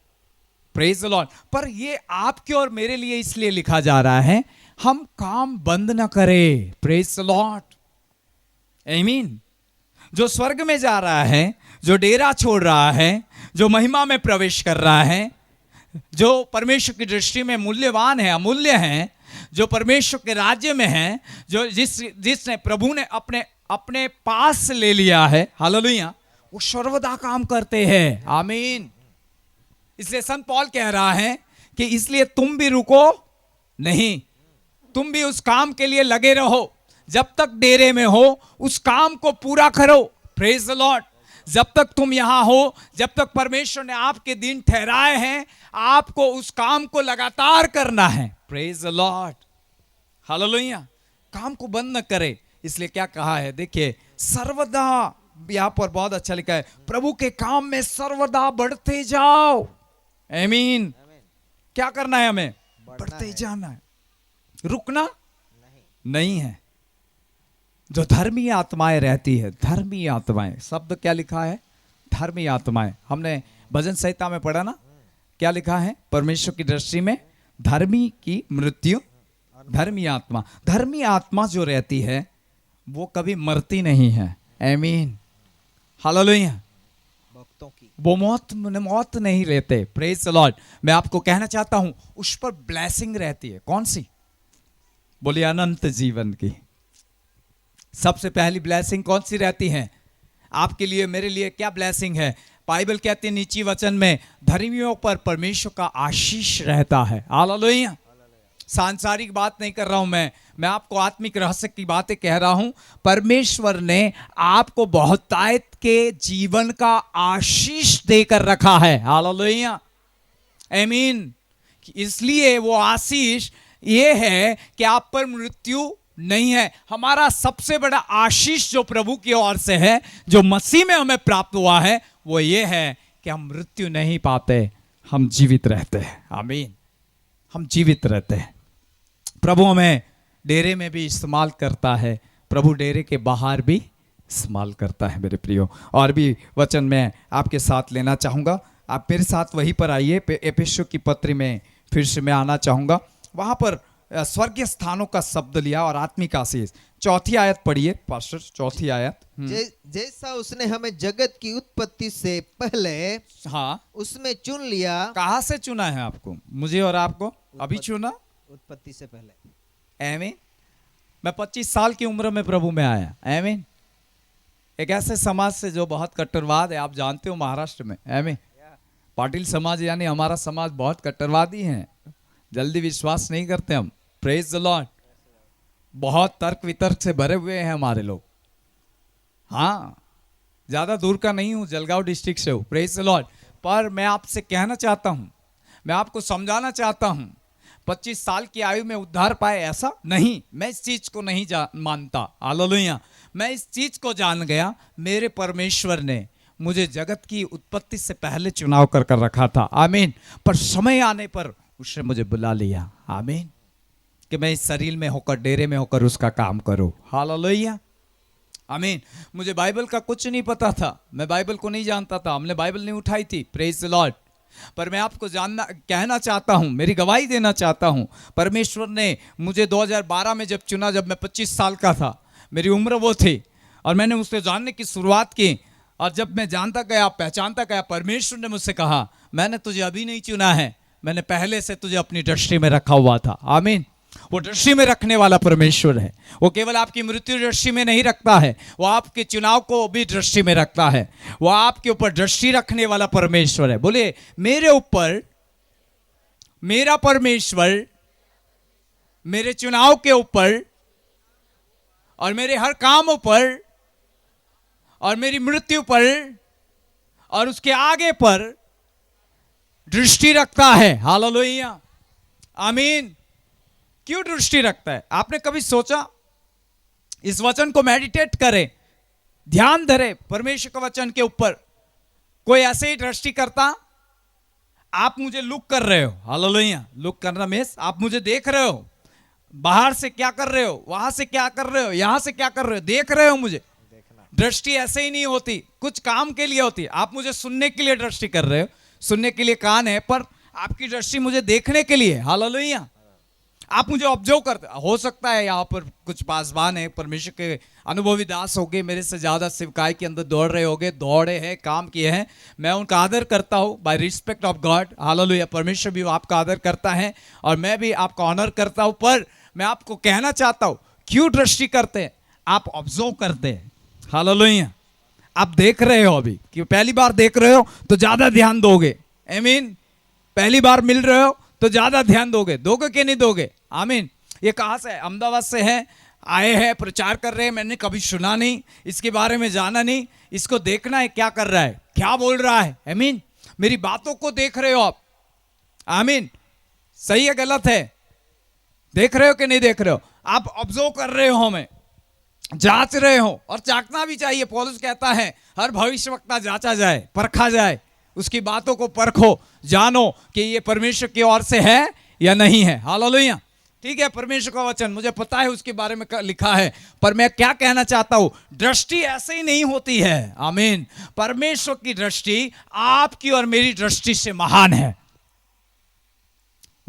A: Praise the Lord. पर ये आपके और मेरे लिए इसलिए लिखा जा रहा है, हम काम बंद ना करें। Praise the Lord. आमीन। जो स्वर्ग में जा रहा है, जो डेरा छोड़ रहा है, जो महिमा में प्रवेश कर रहा है, जो परमेश्वर की दृष्टि में मूल्यवान है, अमूल्य है, जो परमेश्वर के राज्य में है, जो जिसने प्रभु ने अपने पास ले लिया है, हालेलुया, वो सर्वदा काम करते हैं। आमीन। इसलिए संत पौल कह रहा है कि इसलिए तुम भी रुको नहीं, तुम भी उस काम के लिए लगे रहो। जब तक डेरे में हो उस काम को पूरा करो। Praise the Lord. जब तक तुम यहां हो, जब तक परमेश्वर ने आपके दिन ठहराए हैं, आपको उस काम को लगातार करना है। Praise the Lord, hallelujah. काम को बंद न करे। इसलिए क्या कहा है, देखिए, सर्वदा, यहां पर बहुत अच्छा लिखा है, प्रभु के काम में सर्वदा बढ़ते जाओ। आमीन। क्या करना है हमें? बढ़ते जाना है, रुकना नहीं है। जो धर्मी आत्माएं रहती है, धर्मी आत्माएं, शब्द क्या लिखा है? धर्मी आत्माएं। हमने भजन संहिता में पढ़ा ना, क्या लिखा है? परमेश्वर की दृष्टि में धर्मी की मृत्यु, धर्मी आत्मा। धर्मी आत्मा जो रहती है वो कभी मरती नहीं है। आमीन, हालेलुया।
B: भक्तों की
A: वो मौत नहीं लेते। Praise the Lord. मैं आपको कहना चाहता हूं, उस पर ब्लेसिंग रहती है। कौन सी? बोलिए, अनंत जीवन की। सबसे पहली ब्लेसिंग कौन सी रहती है आपके लिए, मेरे लिए? क्या ब्लेसिंग है? बाइबल कहती है नीची वचन में, धर्मियों पर परमेश्वर का आशीष रहता है। हालेलुया। सांसारिक बात नहीं कर रहा हूं मैं आपको आत्मिक रहस्य की बातें कह रहा हूं। परमेश्वर ने आपको बहुतायत के जीवन का आशीष देकर रखा है। हालेलुया, आमीन। इसलिए वो आशीष ये है कि आप पर मृत्यु नहीं है। हमारा सबसे बड़ा आशीष जो प्रभु की ओर से है, जो मसीह में हमें प्राप्त हुआ है, वो ये है कि हम मृत्यु नहीं पाते, हम जीवित रहते हैं। आमीन, हम जीवित रहते हैं। प्रभु हमें डेरे में भी इस्तेमाल करता है, प्रभु डेरे के बाहर भी इस्तेमाल करता है। मेरे प्रियो, और भी वचन मैं आपके साथ लेना चाहूँगा। आप मेरे साथ वहीं पर आइए। एफेसियों की पत्री में फिर से मैं आना चाहूँगा। वहाँ पर स्वर्गीय स्थानों का शब्द लिया और आत्मिक आशीष। 4 आयत पढ़िए पास्टर, 4 आयत।
B: जैसा उसने हमें जगत की उत्पत्ति से पहले,
A: हाँ,
B: उसमें चुन लिया। कहाँ
A: से चुना है आपको? मुझे और आपको अभी चुना,
B: उत्पत्ति से पहले।
A: आमीन। मैं 25 साल की उम्र में प्रभु में आया। आमीन। एक ऐसे समाज से जो बहुत कट्टरवाद है, आप जानते हो महाराष्ट्र में। आमीन। पाटिल समाज, यानी हमारा समाज बहुत कट्टरवादी है, जल्दी विश्वास नहीं करते हम। Praise the Lord. बहुत तर्क वितर्क से भरे हुए हैं हमारे लोग। हाँ, ज्यादा दूर का नहीं हूं, जलगांव डिस्ट्रिक्ट से हूं। Praise the Lord. पर मैं आपसे कहना चाहता हूं, मैं आपको समझाना चाहता हूं, 25 साल की आयु में उद्धार पाए ऐसा नहीं, मैं इस चीज को नहीं मानता। हालेलुया। मैं इस चीज को जान गया, मेरे परमेश्वर ने मुझे जगत की उत्पत्ति से पहले चुनाव कर रखा था। आमीन। पर समय आने पर उसने मुझे बुला लिया। आमीन। कि मैं इस शरीर में होकर, डेरे में होकर उसका काम करूं। हालेलुया, आमीन। मुझे बाइबल का कुछ नहीं पता था, मैं बाइबल को नहीं जानता था, हमने बाइबल नहीं उठाई थी। Praise the Lord. पर मैं आपको कहना चाहता हूं, मेरी गवाही देना चाहता हूं, परमेश्वर ने मुझे 2012 में जब चुना, जब मैं 25 साल का था, मेरी उम्र वो थी, और मैंने उससे जानने की शुरुआत की। और जब मैं जानता गया, पहचानता गया, परमेश्वर ने मुझसे कहा, मैंने तुझे अभी नहीं चुना है, मैंने पहले से तुझे अपनी दृष्टि में रखा हुआ था। आमीन। वो दृष्टि में रखने वाला परमेश्वर है। वो केवल आपकी मृत्यु दृष्टि में नहीं रखता है, वो आपके चुनाव को भी दृष्टि में रखता है। वो आपके ऊपर दृष्टि रखने वाला परमेश्वर है। बोले, मेरे ऊपर मेरा परमेश्वर मेरे चुनाव के ऊपर और मेरे हर काम पर और मेरी मृत्यु पर और उसके आगे पर दृष्टि रखता है। हालेलुया, आमीन। क्यों दृष्टि रखता है? आपने कभी सोचा? इस वचन को मेडिटेट करें, ध्यान धरे परमेश्वर के वचन के ऊपर। कोई ऐसे ही दृष्टि करता? आप मुझे लुक कर रहे हो। हालेलुया, लुक करना मीन्स आप मुझे देख रहे हो, बाहर से क्या कर रहे हो, वहां से क्या कर रहे हो, यहां से क्या कर रहे हो, देख रहे हो मुझे। दृष्टि ऐसे ही नहीं होती, कुछ काम के लिए होती है। आप मुझे सुनने के लिए दृष्टि कर रहे हो, सुनने के लिए कान है, पर आपकी दृष्टि मुझे देखने के लिए। हालेलुया, आप मुझे ऑब्जर्व करते। हो सकता है यहाँ पर कुछ पासवान है, परमेश्वर के अनुभवी दास होंगे, मेरे से ज्यादा सेवकाई के अंदर दौड़ रहे होंगे, दौड़े हैं, काम किए हैं। मैं उनका आदर करता हूँ by respect of God. Hallelujah, परमेश्वर भी आपका आदर करता है और मैं भी आपका ऑनर करता हूँ। पर मैं आपको कहना चाहता हूँ, क्यों दृष्टि करते हैं? आप ऑब्जर्व करते हैं। हालेलुया, आप देख रहे हो। अभी कि पहली बार देख रहे हो तो ज्यादा ध्यान दोगे। आमीन। पहली बार मिल रहे हो तो ज्यादा ध्यान दोगे कि नहीं दोगे? आमीन। ये कहाँ से है? अहमदाबाद से है, आए हैं, प्रचार कर रहे हैं। मैंने कभी सुना नहीं, इसके बारे में जाना नहीं, इसको देखना है क्या कर रहा है, क्या बोल रहा है। आमीन। मेरी बातों को देख रहे हो आप। आमीन। सही है गलत है? देख रहे हो कि नहीं देख रहे हो? आप ऑब्जर्व कर रहे हो, हमें जांच रहे हो, और जांचना भी चाहिए। पौलुस कहता है हर भविष्यवक्ता जांचा जाए, परखा जाए, उसकी बातों को परखो, जानो कि ये परमेश्वर की ओर से है या नहीं है। हालेलुया, ठीक है। परमेश्वर का वचन मुझे पता है उसके बारे में लिखा है, पर मैं क्या कहना चाहता हूं, दृष्टि ऐसे ही नहीं होती है। आमीन। परमेश्वर की दृष्टि आपकी और मेरी दृष्टि से महान है।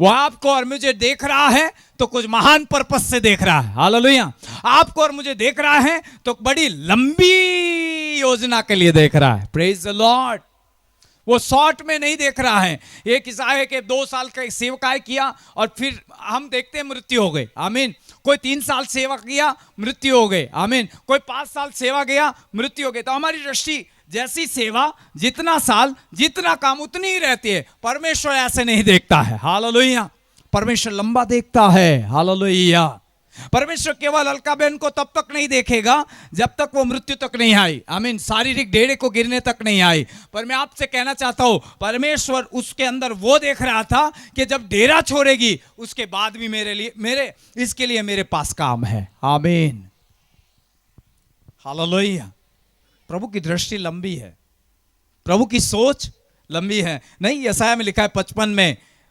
A: वो आपको और मुझे देख रहा है तो कुछ महान पर्पस से देख रहा है। हालेलुया, आपको और मुझे देख रहा है तो बड़ी लंबी योजना के लिए देख रहा है। Praise the Lord. वो शॉर्ट में नहीं देख रहा है। एक किस्सा है कि 2 साल का सेवकाई किया और फिर हम देखते हैं मृत्यु हो गई। आमीन। कोई 3 साल सेवा किया, मृत्यु हो गई। आमीन। कोई 5 साल सेवा गया, मृत्यु हो गई। तो हमारी दृष्टि जैसी सेवा, जितना साल, जितना काम, उतनी ही रहती है। परमेश्वर ऐसे नहीं देखता है। हालेलुया, परमेश्वर लंबा देखता है। हालेलुया, परमेश्वर केवल अलका बहन को तब तक नहीं देखेगा जब तक वो मृत्यु तक नहीं आई। आमीन। शारीरिक डेरे को गिरने तक नहीं आई। पर मैं आपसे कहना चाहता हूं, परमेश्वर उसके अंदर वो देख रहा था कि जब डेरा छोड़ेगी उसके बाद भी इसके लिए मेरे पास काम है। आमीन। हालेलुया। प्रभु की दृष्टि लंबी है, प्रभु की सोच लंबी है। नहीं, यशायाह में लिखा है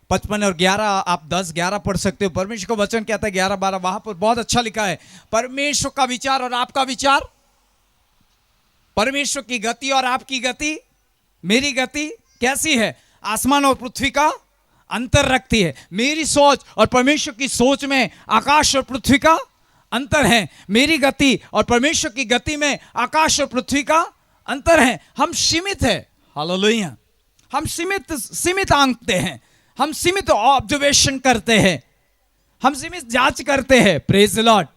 A: 55 और 11, आप 10-11 पढ़ सकते हो। परमेश्वर का वचन कहता है 11-12, वहां पर बहुत अच्छा लिखा है, परमेश्वर का विचार और आपका विचार, परमेश्वर की गति और आपकी गति, मेरी गति कैसी है? आसमान और पृथ्वी का अंतर रखती है। मेरी सोच और परमेश्वर की सोच में आकाश और पृथ्वी का अंतर है। मेरी गति और परमेश्वर की गति में आकाश और पृथ्वी का अंतर है। हम सीमित है। हालेलुया, हम सीमित आंकते हैं, हम सीमित ऑब्जर्वेशन करते हैं, हम सीमित जांच करते हैं। Praise the Lord.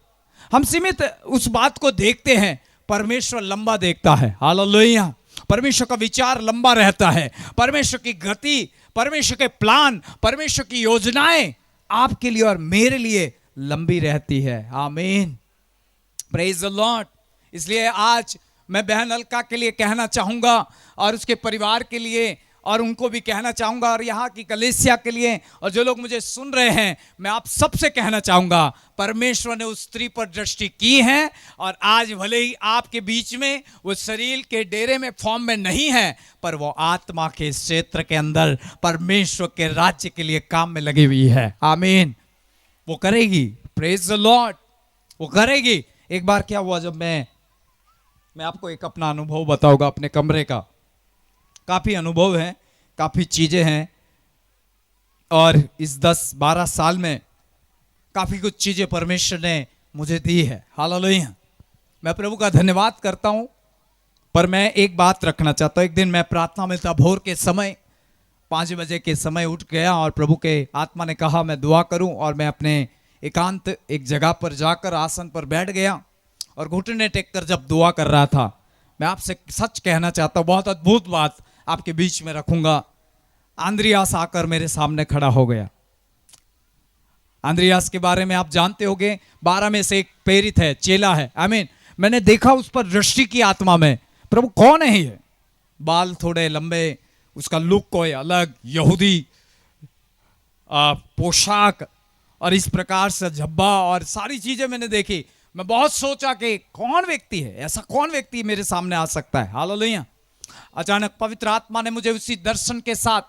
A: हम सीमित उस बात को देखते हैं। परमेश्वर लंबा देखता है। हालेलुया, परमेश्वर का विचार लंबा रहता है। परमेश्वर की गति, परमेश्वर के प्लान, परमेश्वर की योजनाएं आपके लिए और मेरे लिए लंबी रहती है। आमीन। Praise the Lord. इसलिए आज मैं बहन अलका के लिए कहना चाहूंगा और उसके परिवार के लिए, और उनको भी कहना चाहूंगा, और यहाँ की कलीसिया के लिए, और जो लोग मुझे सुन रहे हैं, मैं आप सबसे कहना चाहूंगा, परमेश्वर ने उस स्त्री पर दृष्टि की है। और आज भले ही आपके बीच में वो शरीर के डेरे में फॉर्म में नहीं है, पर वो आत्मा के क्षेत्र के अंदर परमेश्वर के राज्य के लिए काम में लगी हुई है। आमीन। वो करेगी। प्रेज द लॉर्ड, वो करेगी। एक बार क्या हुआ, जब मैं आपको एक अपना अनुभव बताऊंगा अपने कमरे का। काफ़ी अनुभव है, काफ़ी चीज़ें हैं, और इस 10-12 साल में काफ़ी कुछ चीज़ें परमेश्वर ने मुझे दी है। हालेलुया, मैं प्रभु का धन्यवाद करता हूँ। पर मैं एक बात रखना चाहता हूँ। एक दिन मैं प्रार्थना में था, भोर के समय 5 बजे के समय उठ गया, और प्रभु के आत्मा ने कहा मैं दुआ करूं, और मैं अपने एकांत एक जगह पर जाकर आसन पर बैठ गया और घुटने टेक कर जब दुआ कर रहा था, मैं आपसे सच कहना चाहता हूं, बहुत अद्भुत बात आपके बीच में रखूंगा। आंद्रियास आकर मेरे सामने खड़ा हो गया। आंद्रियास के बारे में आप जानते होंगे, 12 में से एक प्रेरित है, चेला है। आमीन। मैंने देखा उस पर दृष्टि की आत्मा में, प्रभु कौन है ये? बाल थोड़े लंबे, उसका लुक कोई अलग, यहूदी पोशाक, और इस प्रकार से झब्बा और सारी चीजें मैंने देखी। मैं बहुत सोचा कि कौन व्यक्ति है, ऐसा कौन व्यक्ति मेरे सामने आ सकता है। हालेलुया। अचानक पवित्र आत्मा ने मुझे उसी दर्शन के साथ,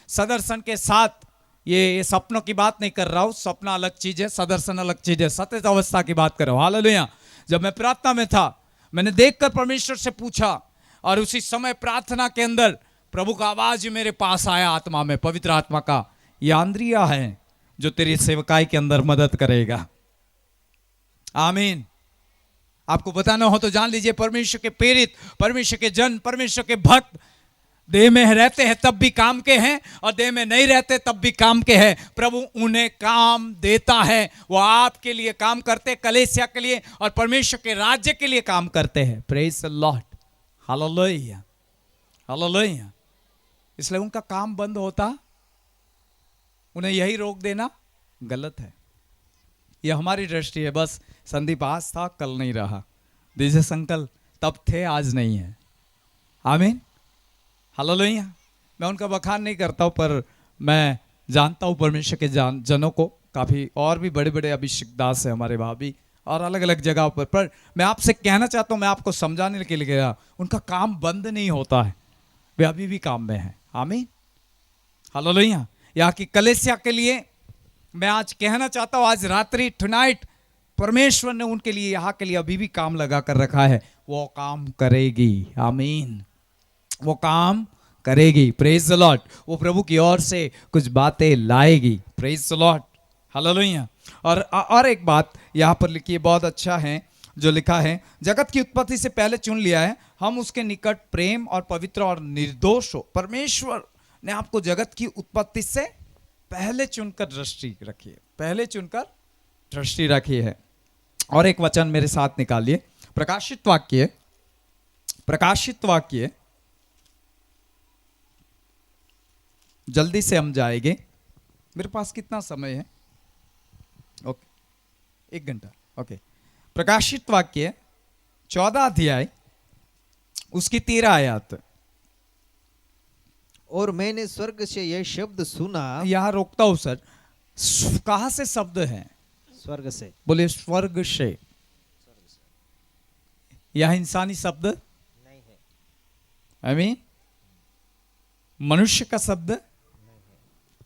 A: सदर्शन के साथ, ये सपनों की बात नहीं कर रहा हूं, सपना अलग चीज है, सदर्शन अलग चीज है, सतेज अवस्था की बात कर रहा हूं। हालेलुया। जब मैं प्रार्थना में था, मैंने देखकर परमेश्वर से पूछा, और उसी समय प्रार्थना के अंदर प्रभु का आवाज मेरे पास आया आत्मा में, पवित्र आत्मा का, ये आंद्रिया है जो तेरी सेवकाई के अंदर मदद करेगा। आमीन। आपको बताना हो तो जान लीजिए, परमेश्वर के प्रेरित, परमेश्वर के जन, परमेश्वर के भक्त देह में रहते हैं तब भी काम के हैं, और देह में नहीं रहते तब भी काम के हैं। प्रभु उन्हें काम देता है, वो आपके लिए काम करते, कलीसिया के लिए और परमेश्वर के राज्य के लिए काम करते हैं। Praise the Lord. Hallelujah, hallelujah. इसलिए उनका काम बंद होता, उन्हें यही रोक देना गलत है। यह हमारी दृष्टि है, बस संदीप आज था कल नहीं रहा, दिजेश अंकल तब थे आज नहीं है। आमीन। हालेलुया। मैं उनका बखान नहीं करता हूं, पर मैं जानता हूं परमेश्वर के जनों को, काफी और भी बड़े बड़े अभिषेक दास है हमारे भाभी, और अलग अलग जगहों पर मैं आपसे कहना चाहता हूं, मैं आपको समझाने के लिए गया, उनका काम बंद नहीं होता है, वे अभी भी काम में है। आमीन। हालेलुया। यहाँ की कलीसिया के लिए मैं आज कहना चाहता हूं, आज रात्रि, टुनाइट, परमेश्वर ने उनके लिए, यहाँ के लिए अभी भी काम लगा कर रखा है, वो काम करेगी। आमीन। वो काम करेगी। Praise the Lord. वो प्रभु की ओर से कुछ बातें लाएगी। Praise the Lord. हालेलुया। और एक बात यहाँ पर लिखी है, बहुत अच्छा है जो लिखा है, जगत की उत्पत्ति से पहले चुन लिया है, हम उसके निकट प्रेम और पवित्र और निर्दोष हो। परमेश्वर ने आपको जगत की उत्पत्ति से पहले चुनकर दृष्टि रखी है, पहले चुनकर दृष्टि रखी है। और एक वचन मेरे साथ निकालिए, प्रकाशित वाक्य, प्रकाशित वाक्य, जल्दी से हम जाएंगे, मेरे पास कितना समय है? ओके, 1 घंटा। ओके। प्रकाशित वाक्य 14 अध्याय उसकी 13 आयत।
B: और मैंने स्वर्ग से यह शब्द सुना।
A: यहां रोकता हूं सर, कहां से शब्द है?
B: स्वर्ग से।
A: बोले स्वर्ग से। यह इंसानी शब्द
B: नहीं है।
A: आमीन। मनुष्य का शब्द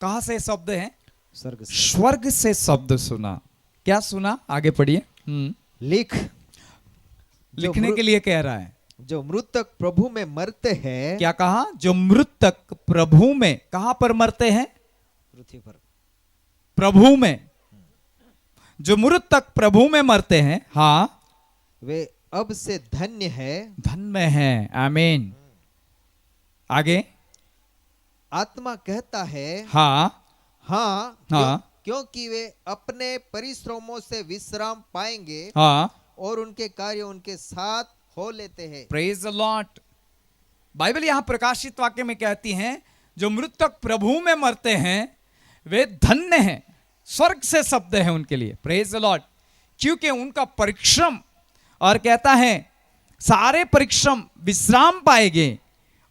A: कहां से शब्द है?
B: स्वर्ग से।
A: स्वर्ग से शब्द सुना। क्या सुना? आगे पढ़िए।
B: लिख।
A: लिखने के लिए कह रहा है,
B: जो मृतक प्रभु में मरते हैं।
A: क्या कहा? जो मृतक प्रभु में, कहां पर मरते हैं?
B: पृथ्वी पर।
A: प्रभु में। जो मृतक प्रभु में मरते हैं, हाँ,
B: वे अब से धन्य है,
A: धन में है। आमीन। आगे
B: आत्मा कहता है,
A: हाँ,
B: हाँ,
A: हाँ,
B: क्योंकि वे अपने परिश्रमों से विश्राम पाएंगे,
A: हाँ,
B: और उनके कार्य उनके साथ हो लेते हैं।
A: Praise the Lord. बाइबल यहां प्रकाशित वाक्य में कहती है, जो मृतक प्रभु में मरते हैं वे धन्य हैं। स्वर्ग से शब्द है उनके लिए। Praise the Lord. क्योंकि उनका परिश्रम, और कहता है सारे परिश्रम विश्राम पाएंगे,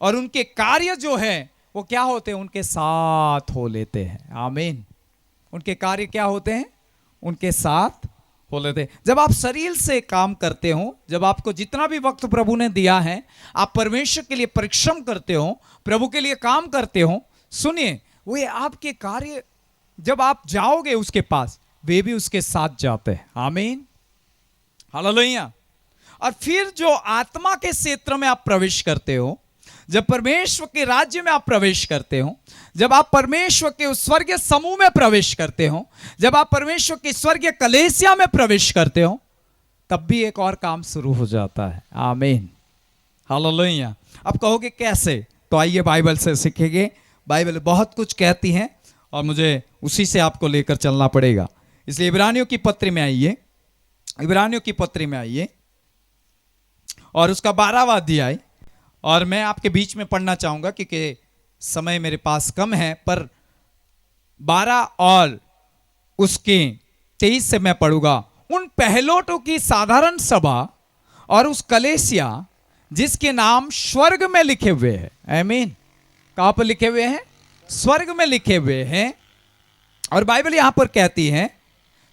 A: और उनके कार्य जो है वो क्या होते हैं? उनके साथ हो लेते हैं। आमीन। उनके कार्य क्या होते हैं? उनके साथ हो लेते हैं। जब आप शरीर से काम करते हो, जब आपको जितना भी वक्त प्रभु ने दिया है, आप परमेश्वर के लिए परिश्रम करते हो, प्रभु के लिए काम करते हो, सुनिए, वे आपके कार्य, जब आप जाओगे उसके पास, वे भी उसके साथ जाते हैं। आमीन। हालेलुया। और फिर जो आत्मा के क्षेत्र में आप प्रवेश करते हो, जब परमेश्वर के राज्य में आप प्रवेश करते हो, जब आप परमेश्वर के उस स्वर्गीय समूह में प्रवेश करते हो, जब आप परमेश्वर की स्वर्गीय कलीसिया में प्रवेश करते हो, तब भी एक और काम शुरू हो जाता है। आमीन। हालेलुया। अब कहोगे कैसे? तो आइए बाइबल से सीखेंगे। बाइबल बहुत कुछ कहती है और मुझे उसी से आपको लेकर चलना पड़ेगा। इसलिए इब्रानियों की पत्री में आइए, इब्रानियों की पत्री में आइए और उसका 12वां अध्याय, और मैं आपके बीच में पढ़ना चाहूंगा क्योंकि समय मेरे पास कम है, पर 12 और उसके 23 से मैं पढ़ूंगा। उन पहलोटों की साधारण सभा और उस कलेसिया जिसके नाम स्वर्ग में लिखे हुए हैं, आमीन। कहां पर लिखे हुए हैं? स्वर्ग में लिखे हुए हैं। और बाइबल यहां पर कहती है,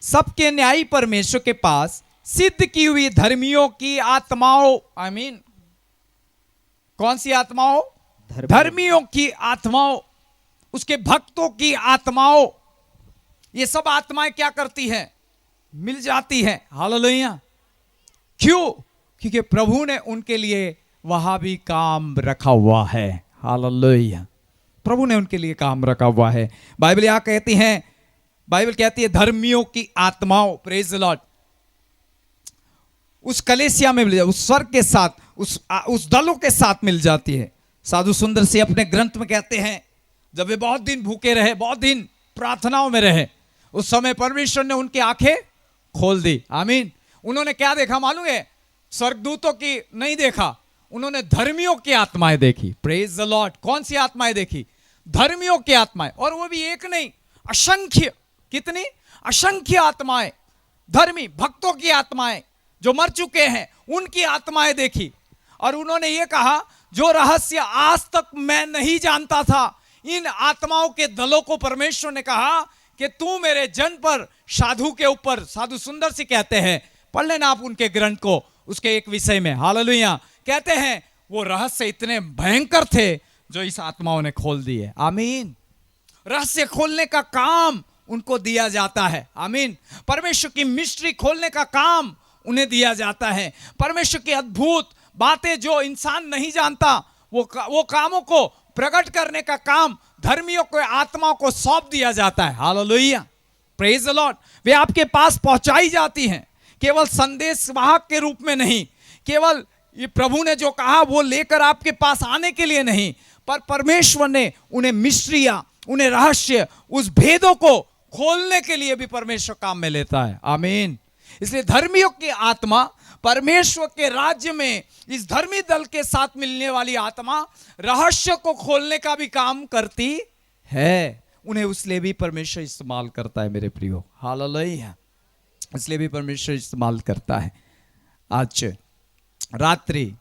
A: सबके न्यायी परमेश्वर के पास सिद्ध की हुई धर्मियों की आत्माओं, आमीन। कौन सी आत्माओं? धर्मियों की आत्माओं, उसके भक्तों की आत्माओं। ये सब आत्माएं क्या करती हैं? मिल जाती हैं। हालेलुया। क्यों? क्योंकि प्रभु ने उनके लिए वहां भी काम रखा हुआ है। हालेलुया। प्रभु ने उनके लिए काम रखा हुआ है। बाइबल यहां कहती है, बाइबल कहती है धर्मियों की आत्माओं, प्रेज द लॉर्ड, उस कलेसिया में मिल जाती, उस स्वर्ग के साथ, उस दलों के साथ मिल जाती है। साधु सुंदर से अपने ग्रंथ में कहते हैं, जब वे बहुत दिन भूखे रहे, बहुत दिन प्रार्थनाओं में रहे, उस समय परमेश्वर ने उनकी आंखें खोल दी। आमीन। उन्होंने क्या देखा मालूम है? स्वर्गदूतों की नहीं देखा, उन्होंने धर्मियों की आत्माएं देखी। Praise the Lord. कौन सी आत्माएं देखी? धर्मियों की आत्माएं। और वो भी एक नहीं, असंख्य। कितनी? असंख्य आत्माएं, धर्मी भक्तों की आत्माएं जो मर चुके हैं, उनकी आत्माएं देखी। और उन्होंने ये कहा, जो रहस्य आज तक मैं नहीं जानता था, इन आत्माओं के दलों को परमेश्वर ने कहा कि तू मेरे जन पर, साधु के ऊपर, साधु सुंदर से कहते हैं, पढ़ लेना आप उनके ग्रंथ को, उसके एक विषय में। हालेलुया। कहते हैं वो रहस्य इतने भयंकर थे जो इस आत्माओं ने खोल दिए। आमीन। रहस्य खोलने का काम उनको दिया जाता है। आमीन। परमेश्वर की मिस्ट्री खोलने का काम उन्हें दिया जाता है। परमेश्वर की अद्भुत बातें जो इंसान नहीं जानता, वो कामों को प्रकट करने का काम धर्मियों को, आत्माओं को सौंप दिया जाता है। हालेलुया। Praise the Lord. वे आपके पास पहुंचाई जाती हैं, केवल संदेशवाहक के रूप में नहीं, केवल ये प्रभु ने जो कहा वो लेकर आपके पास आने के लिए नहीं, पर परमेश्वर ने उन्हें मिस्ट्रियां, उन्हें रहस्य, उस भेदों को खोलने के लिए भी परमेश्वर काम में लेता है। आमीन। इसलिए धर्मियों की आत्मा परमेश्वर के राज्य में इस धर्मी दल के साथ मिलने वाली आत्मा रहस्य को खोलने का भी काम करती है। उन्हें उसलिए भी परमेश्वर इस्तेमाल करता है मेरे प्रियो। हालेलुया। इसलिए भी परमेश्वर इस्तेमाल करता है। आज रात्रि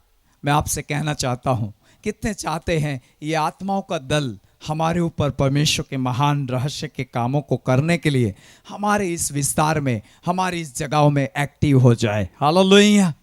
A: मैं आपसे कहना चाहता हूं, कितने चाहते हैं ये आत्माओं का दल हमारे ऊपर परमेश्वर के महान रहस्य के कामों को करने के लिए हमारे इस विस्तार में, हमारी इस जगहों में एक्टिव हो जाए। हालेलुया।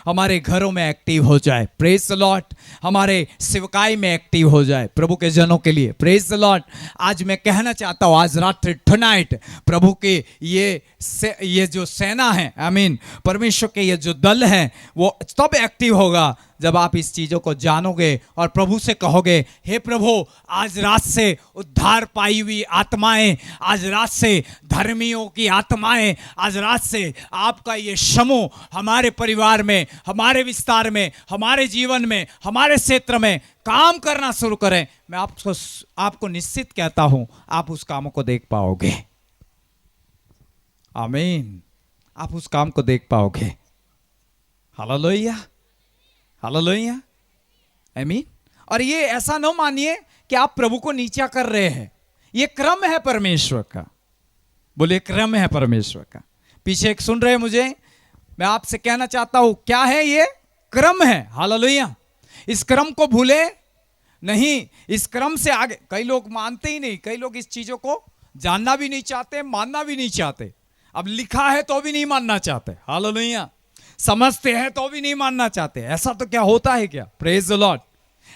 A: हमारे घरों में एक्टिव हो जाए। Praise the Lord. हमारे सेवकाई में एक्टिव हो जाए प्रभु के जनों के लिए। Praise the Lord. आज मैं कहना चाहता हूँ, आज रात्रि टुनाइट प्रभु के ये जो सेना है, आमीन, परमेश्वर के ये जो दल है, वो तब एक्टिव होगा जब आप इस चीज़ों को जानोगे और प्रभु से कहोगे, हे प्रभु, आज रात से उद्धार पाई हुई आत्माएं, आज रात से धर्मियों की आत्माएं, आज रात से आपका ये समूह हमारे परिवार में, हमारे विस्तार में, हमारे जीवन में, हमारे क्षेत्र में काम करना शुरू करें। मैं आपको निश्चित कहता हूं, आप उस कामों को देख पाओगे। आमीन। आप उस काम को देख पाओगे। हालेलुया। हालेलुया। आमीन। और ये ऐसा न मानिए कि आप प्रभु को नीचा कर रहे हैं। ये क्रम है परमेश्वर का। बोले, क्रम है परमेश्वर का। पीछे एक सुन रहे मुझे, मैं आपसे कहना चाहता हूं, क्या है ये? क्रम है। हालेलुया। इस क्रम को भूले नहीं। इस क्रम से आगे, कई लोग मानते ही नहीं, कई लोग इस चीजों को जानना भी नहीं चाहते, मानना भी नहीं चाहते। अब लिखा है तो भी नहीं मानना चाहते। हालेलुया। समझते हैं तो भी नहीं मानना चाहते। ऐसा तो क्या होता है क्या? Praise the Lord.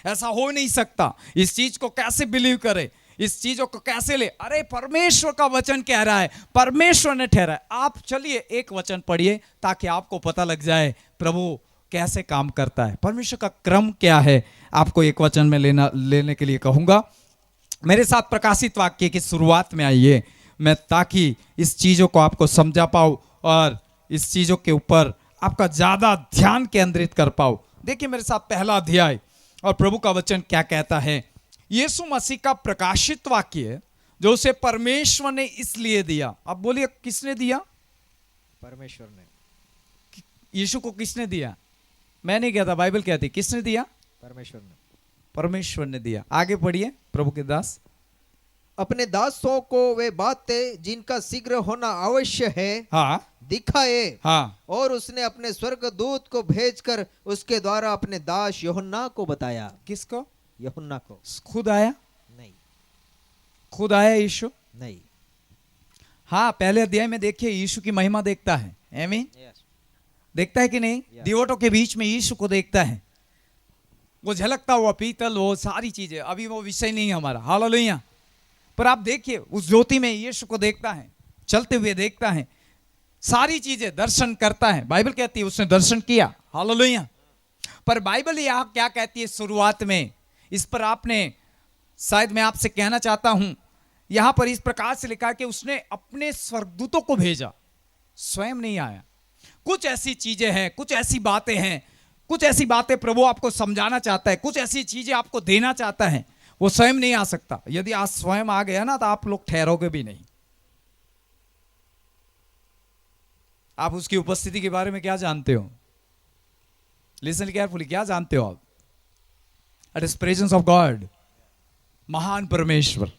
A: ऐसा हो नहीं सकता। इस चीज को कैसे बिलीव करे, इस चीजों को कैसे ले? अरे परमेश्वर का वचन कह रहा है, परमेश्वर ने ठहरा है। आप चलिए एक वचन पढ़िए ताकि आपको पता लग जाए प्रभु कैसे काम करता है, परमेश्वर का क्रम क्या है। आपको एक वचन में लेने के लिए कहूंगा। मेरे साथ प्रकाशित वाक्य की शुरुआत में आइए, मैं ताकि इस चीजों को आपको समझा पाऊं और इस चीजों के ऊपर आपका ज्यादा ध्यान केंद्रित कर पाओ। देखिए मेरे साथ पहला अध्याय और प्रभु का वचन क्या कहता है। यीशु मसीह का प्रकाशित वाक्य जो उसे परमेश्वर ने इसलिए दिया। अब बोलिए किसने दिया?
B: परमेश्वर ने।
A: यीशु को किसने दिया? मैं नहीं कहता, बाइबल कहती। किसने दिया?
B: परमेश्वर ने।
A: परमेश्वर ने दिया। आगे पढ़िए प्रभु के दास।
B: अपने दासों को वे बातें जिनका शीघ्र होना आवश्य है
A: हाँ
B: दिखाए।
A: हाँ,
B: और उसने अपने स्वर्गदूत को भेजकर उसके द्वारा अपने दास यूहन्ना को बताया।
A: किसको?
B: यूहन्ना को।
A: खुद आया?
B: नहीं
A: खुद आया यीशु?
B: नहीं।
A: हाँ, पहले अध्याय में देखिए यीशु की महिमा देखता है। आमीन। देखता है कि नहीं? दीवटों के बीच में यीशु को देखता है। वो झलकता हुआ पीतल, वो सारी चीजें, अभी वो विषय नहीं है हमारा। हालेलुया। पर आप देखिए उस ज्योति में यीशु को देखता है, चलते हुए देखता है, सारी चीजें दर्शन करता है। बाइबल कहती है उसने दर्शन किया। हालेलुया। पर बाइबल यहां क्या कहती है शुरुआत में, इस पर आपने शायद मैं आपसे कहना चाहता हूं, यहां पर इस प्रकार से लिखा कि उसने अपने स्वर्गदूतों को भेजा, स्वयं नहीं आया। कुछ ऐसी चीजें हैं, कुछ ऐसी बातें हैं, कुछ ऐसी बातें प्रभु आपको समझाना चाहता है, कुछ ऐसी चीजें आपको देना चाहता है, वो स्वयं नहीं आ सकता। यदि आज स्वयं आ गया ना तो आप लोग ठहरोगे भी नहीं। आप उसकी उपस्थिति के बारे में क्या जानते हो? लिसन केयरफुली, क्या जानते हो आप? It is presence of God. महान परमेश्वर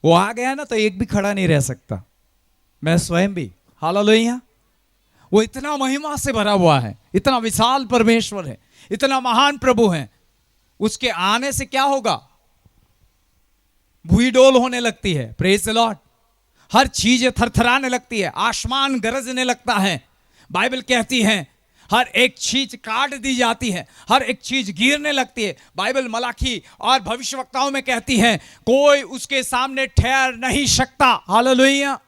A: वो आ गया ना तो एक भी खड़ा नहीं रह सकता, मैं स्वयं भी। हालेलुया। वो इतना महिमा से भरा हुआ है, इतना विशाल परमेश्वर है, इतना महान प्रभु है। उसके आने से क्या होगा? भूई डोल होने लगती है। Praise the Lord. हर चीज थरथराने लगती है, आसमान गरजने लगता है। बाइबल कहती है हर एक चीज काट दी जाती है, हर एक चीज गिरने लगती है। बाइबल मलाकी और भविष्यवक्ताओं में कहती है कोई उसके सामने ठहर नहीं सकता। हालेलुया।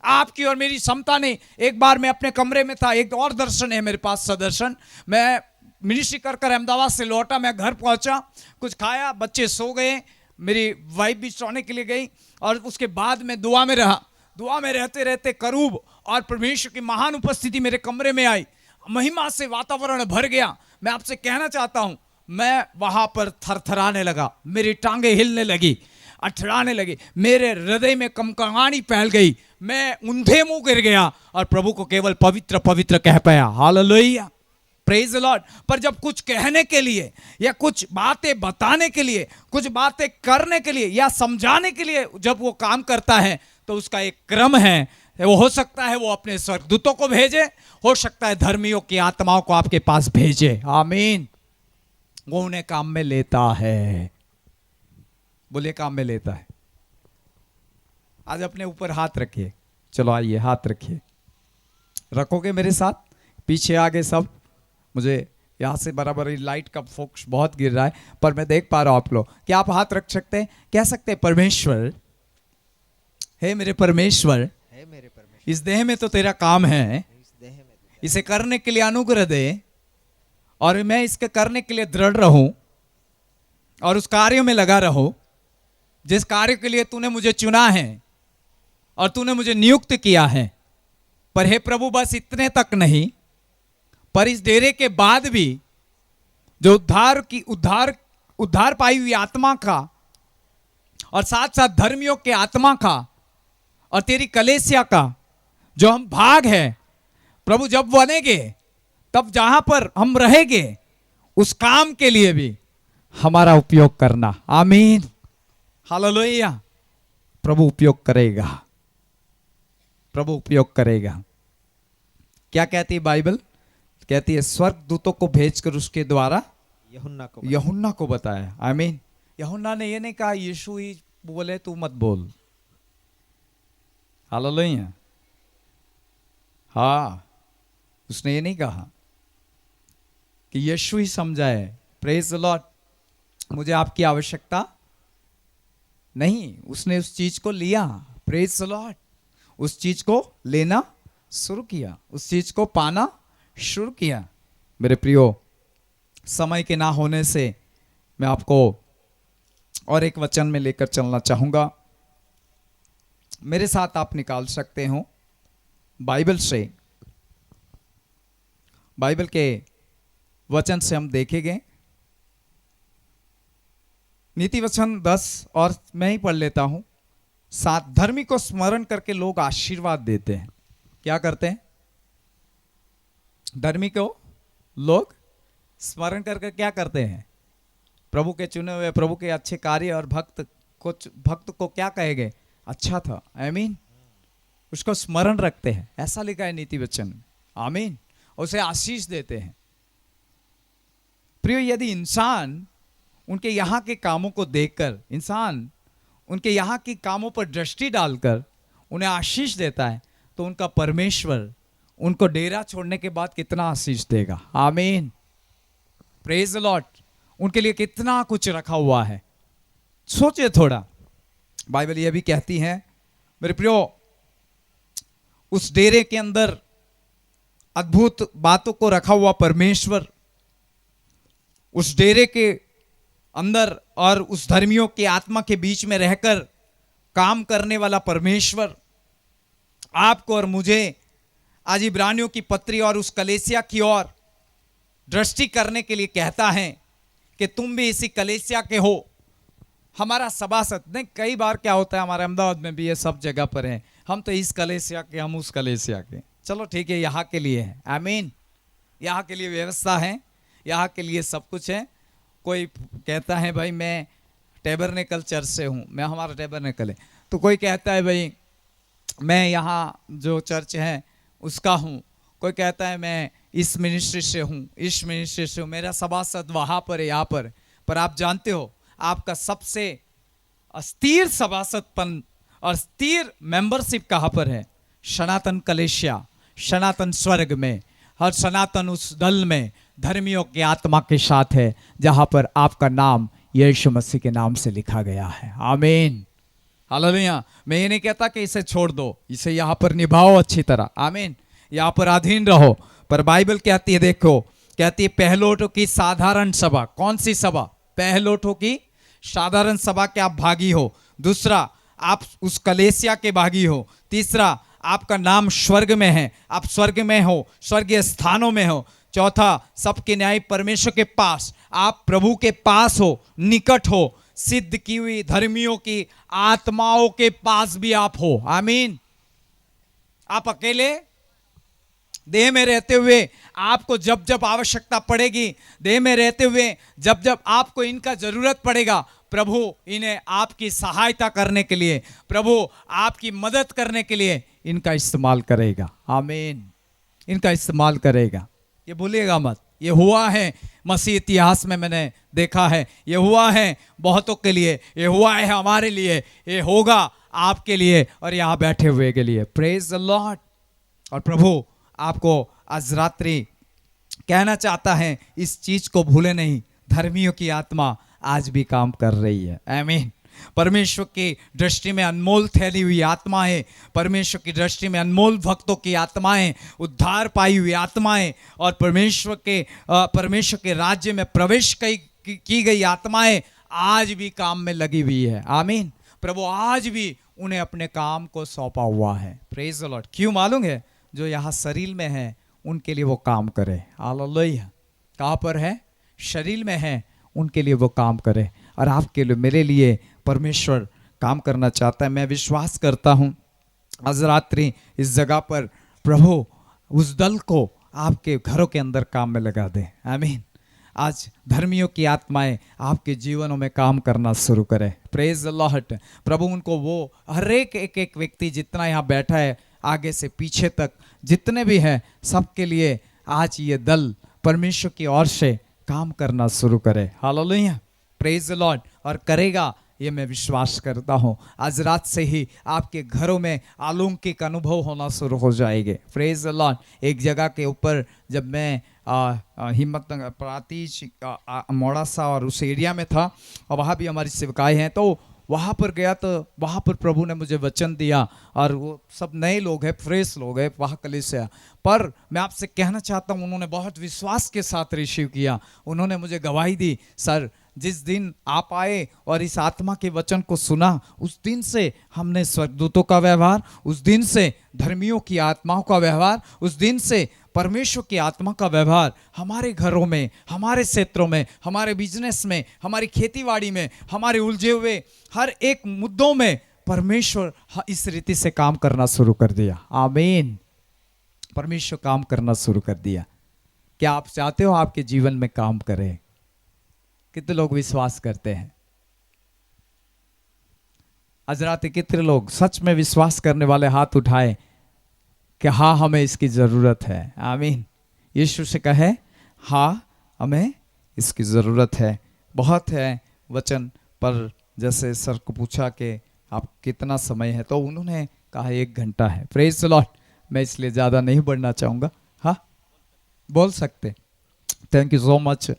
A: आपकी और मेरी क्षमता नहीं। एक बार मैं अपने कमरे में था, एक और दर्शन है मेरे पास, सदर्शन। मैं मिनिस्ट्री कर अहमदाबाद से लौटा, मैं घर पहुंचा, कुछ खाया, बच्चे सो गए, मेरी वाइफ भी सोने के लिए गई, और उसके बाद मैं दुआ में रहा। दुआ में रहते रहते करूब और परमेश्वर की महान उपस्थिति मेरे कमरे में आई, महिमा से वातावरण भर गया। मैं आपसे कहना चाहता हूं, मैं वहां पर थरथराने लगा, मेरी टांगे हिलने लगी, अठड़ाने लगी, मेरे हृदय में कमकमानी फैल गई, मैं ऊंधे मुंह गिर गया और प्रभु को केवल पवित्र पवित्र कह पाया। हालेलुया। Praise the Lord. पर जब कुछ कहने के लिए या कुछ बातें बताने के लिए, कुछ बातें करने के लिए या समझाने के लिए जब वो काम करता है तो उसका एक क्रम है। वो हो सकता है वो अपने स्वर्गदूतों को भेजे, हो सकता है धर्मियों की आत्माओं को आपके पास भेजे। आमीन। वो उन्हें काम में लेता है। बोले काम में लेता है। आज अपने ऊपर हाथ रखिए। चलो आइए, हाथ रखिए। रखोगे मेरे साथ? पीछे आगे सब। मुझे यहाँ से बराबर लाइट का फोकस बहुत गिर रहा है, पर मैं देख पा रहा हूँ आप लोग। क्या आप हाथ रख सकते हैं? कह सकते हैं परमेश्वर, हे मेरे परमेश्वर,
B: है मेरे परमेश्वर,
A: इस देह में तो तेरा काम है,
B: इस देह में
A: इसे करने के लिए अनुग्रह दे, और मैं इसके करने के लिए दृढ़ रहूं और उस कार्य में लगा रहूं जिस कार्य के लिए तूने मुझे चुना है और तूने मुझे नियुक्त किया है। पर हे प्रभु, बस इतने तक नहीं, पर इस डेरे के बाद भी जो उद्धार पाई हुई आत्मा का और साथ साथ धर्मियों के आत्मा का और तेरी कलेसिया का जो हम भाग है प्रभु, जब बनेंगे तब जहां पर हम रहेंगे उस काम के लिए भी हमारा उपयोग करना। आमीन। हालेलुया। प्रभु उपयोग करेगा, प्रभु उपयोग करेगा। क्या कहती है बाइबल? कहती है स्वर्गदूतों को भेजकर उसके द्वारा यूहन्ना को बताया। आमीन। यूहन्ना ने ये नहीं कहा यीशु ही बोले तू मत बोल। हालेलुया। हाँ, उसने ये नहीं कहा कि यीशु ही समझाए। Praise the Lord. मुझे आपकी आवश्यकता नहीं। उसने उस चीज को लिया। Praise the Lord. उस चीज को लेना शुरू किया, उस चीज को पाना शुरू किया। मेरे प्रियो, समय के ना होने से मैं आपको और एक वचन में लेकर चलना चाहूंगा। मेरे साथ आप निकाल सकते हो बाइबल से, बाइबल के वचन से हम देखेंगे नीति वचन 10 और मैं ही पढ़ लेता हूं। 7, धर्मी को स्मरण करके लोग आशीर्वाद देते हैं। क्या करते हैं? धर्मी को लोग स्मरण करके क्या करते हैं? प्रभु के चुने हुए, प्रभु के अच्छे कार्य और भक्त को क्या कहेंगे? अच्छा था, आमीन। उसको स्मरण रखते हैं, ऐसा लिखा है नीति वचन में, आमीन। उसे आशीष देते हैं। प्रिय, यदि इंसान उनके यहाँ के कामों को देखकर, इंसान उनके यहाँ के कामों पर दृष्टि डालकर उन्हें आशीष देता है, तो उनका परमेश्वर उनको डेरा छोड़ने के बाद कितना आशीष देगा, आमीन। Praise the Lord. उनके लिए कितना कुछ रखा हुआ है, सोचिए थोड़ा। बाइबल यह भी कहती है मेरे प्रियो, उस डेरे के अंदर अद्भुत बातों को रखा हुआ परमेश्वर, उस डेरे के अंदर और उस धर्मियों की आत्मा के बीच में रहकर काम करने वाला परमेश्वर आपको और मुझे आज इब्रानियों की पत्री और उस कलीसिया की ओर दृष्टि करने के लिए कहता है कि तुम भी इसी कलीसिया के हो, हमारा सभासद। नहीं, कई बार क्या होता है, हमारे अहमदाबाद में भी ये सब जगह पर है, हम तो इस कलीसिया के, हम उस कलीसिया के। चलो ठीक है, यहाँ के लिए है, आमीन। यहाँ के लिए व्यवस्था है, यहाँ के लिए सब कुछ है। कोई कहता है भाई मैं टैबरनेकल चर्च से हूँ, मैं हमारा टैबरनेकल है। तो कोई कहता है भाई मैं यहाँ जो चर्च है उसका हूँ। कोई कहता है मैं इस मिनिस्ट्री से हूँ, इस मिनिस्ट्री से हूँ, मेरा सभासद वहाँ पर है, यहाँ पर आप जानते हो आपका सबसे अस्थिर सभासदपन और स्थिर मेंबरशिप कहाँ पर है? सनातन कलीसिया, सनातन स्वर्ग में, हर सनातन उस दल में धर्मियों की आत्मा के साथ है, जहाँ पर आपका नाम यीशु मसीह के नाम से लिखा गया है, आमीन। हालेलुया। मैं ये नहीं कहता कि इसे छोड़ दो, इसे यहाँ पर निभाओ अच्छी तरह, आमीन। यहाँ पर अधीन रहो। पर बाइबल कहती है, देखो, कहती है पहलोठों की साधारण सभा। कौन सी सभा? पहलोठों की साधारण सभा के आप भागी हो। दूसरा, आप उस कलीसिया के भागी हो। तीसरा, आपका नाम स्वर्ग में है, आप स्वर्ग में हो, स्वर्गीय स्थानों में हो। चौथा, सबके न्याय परमेश्वर के पास, आप प्रभु के पास हो, निकट हो। सिद्ध की हुई धर्मियों की आत्माओं के पास भी आप हो, आमीन। आप अकेले देह में रहते हुए आपको जब जब आवश्यकता पड़ेगी, देह में रहते हुए जब जब आपको इनका जरूरत पड़ेगा, प्रभु इन्हें आपकी सहायता करने के लिए, प्रभु आपकी मदद करने के लिए इनका इस्तेमाल करेगा, आमीन। इनका इस्तेमाल करेगा, ये भूलिएगा मत। ये हुआ है मसीह इतिहास में, मैंने देखा है, ये हुआ है बहुतों के लिए, ये हुआ है हमारे लिए, ये होगा आपके लिए और यहाँ बैठे हुए के लिए। Praise the Lord. और प्रभु आपको आज रात्रि कहना चाहता है, इस चीज को भूले नहीं, धर्मियों की आत्मा आज भी काम कर रही है, आमीन। परमेश्वर की दृष्टि में अनमोल ठहरी हुई आत्माएं, परमेश्वर की दृष्टि में अनमोल भक्तों की आत्माएं, उद्धार पाई हुई आत्माएं और परमेश्वर के राज्य में प्रवेश की गई आत्माएं आज भी काम में लगी हुई है, आमीन। प्रभु आज भी उन्हें अपने काम को सौंपा हुआ है। Praise the Lord. क्यों मालूम है? जो यहाँ शरीर में है उनके लिए वो काम करे, हालेलुया। कहाँ पर है? शरीर में है, उनके लिए वो काम करे। और आपके लिए, मेरे लिए परमेश्वर काम करना चाहता है। मैं विश्वास करता हूँ आज रात्रि इस जगह पर प्रभु उस दल को आपके घरों के अंदर काम में लगा दे, आमीन। आज धर्मियों की आत्माएं आपके जीवनों में काम करना शुरू करें। Praise the Lord. प्रभु उनको वो हर एक व्यक्ति जितना यहाँ बैठा है, आगे से पीछे तक जितने भी हैं, सबके लिए आज ये दल परमेश्वर की ओर से काम करना शुरू करे, हालेलुया। Praise the Lord. और करेगा, ये मैं विश्वास करता हूँ। आज रात से ही आपके घरों में अलौकिक अनुभव होना शुरू हो जाएंगे। Praise the Lord. एक जगह के ऊपर जब मैं हिम्मतनगर प्रातिश मोड़ासा और उस एरिया में था, और वहाँ भी हमारी सेवकाएं हैं, तो वहाँ पर गया तो वहाँ पर प्रभु ने मुझे वचन दिया, और वो सब नए लोग हैं, फ्रेश लोग हैं वहाँ कलीसिया। पर मैं आपसे कहना चाहता हूँ, उन्होंने बहुत विश्वास के साथ रिसीव किया। उन्होंने मुझे गवाही दी, सर जिस दिन आप आए और इस आत्मा के वचन को सुना, उस दिन से हमने स्वर्गदूतों का व्यवहार, उस दिन से धर्मियों की आत्माओं का व्यवहार, उस दिन से परमेश्वर की आत्मा का व्यवहार हमारे घरों में, हमारे क्षेत्रों में, हमारे बिजनेस में, हमारी खेतीबाड़ी में, हमारे उलझे हुए हर एक मुद्दों में परमेश्वर इस रीति से काम करना शुरू कर दिया। आमीन। परमेश्वर काम करना शुरू कर दिया। क्या आप चाहते हो आपके जीवन में काम करे? कितने लोग विश्वास करते हैं? हजरात, कितने लोग सच में विश्वास करने वाले हाथ उठाए कि हाँ, हमें इसकी जरूरत है? आमीन। यीशु से कहे हाँ, हमें इसकी जरूरत है। बहुत है वचन, पर जैसे सर को पूछा कि आप कितना समय है, तो उन्होंने कहा 1 घंटा है। Praise the Lord. मैं इसलिए ज़्यादा नहीं बढ़ना चाहूँगा। हाँ, बोल सकते। Thank you so much.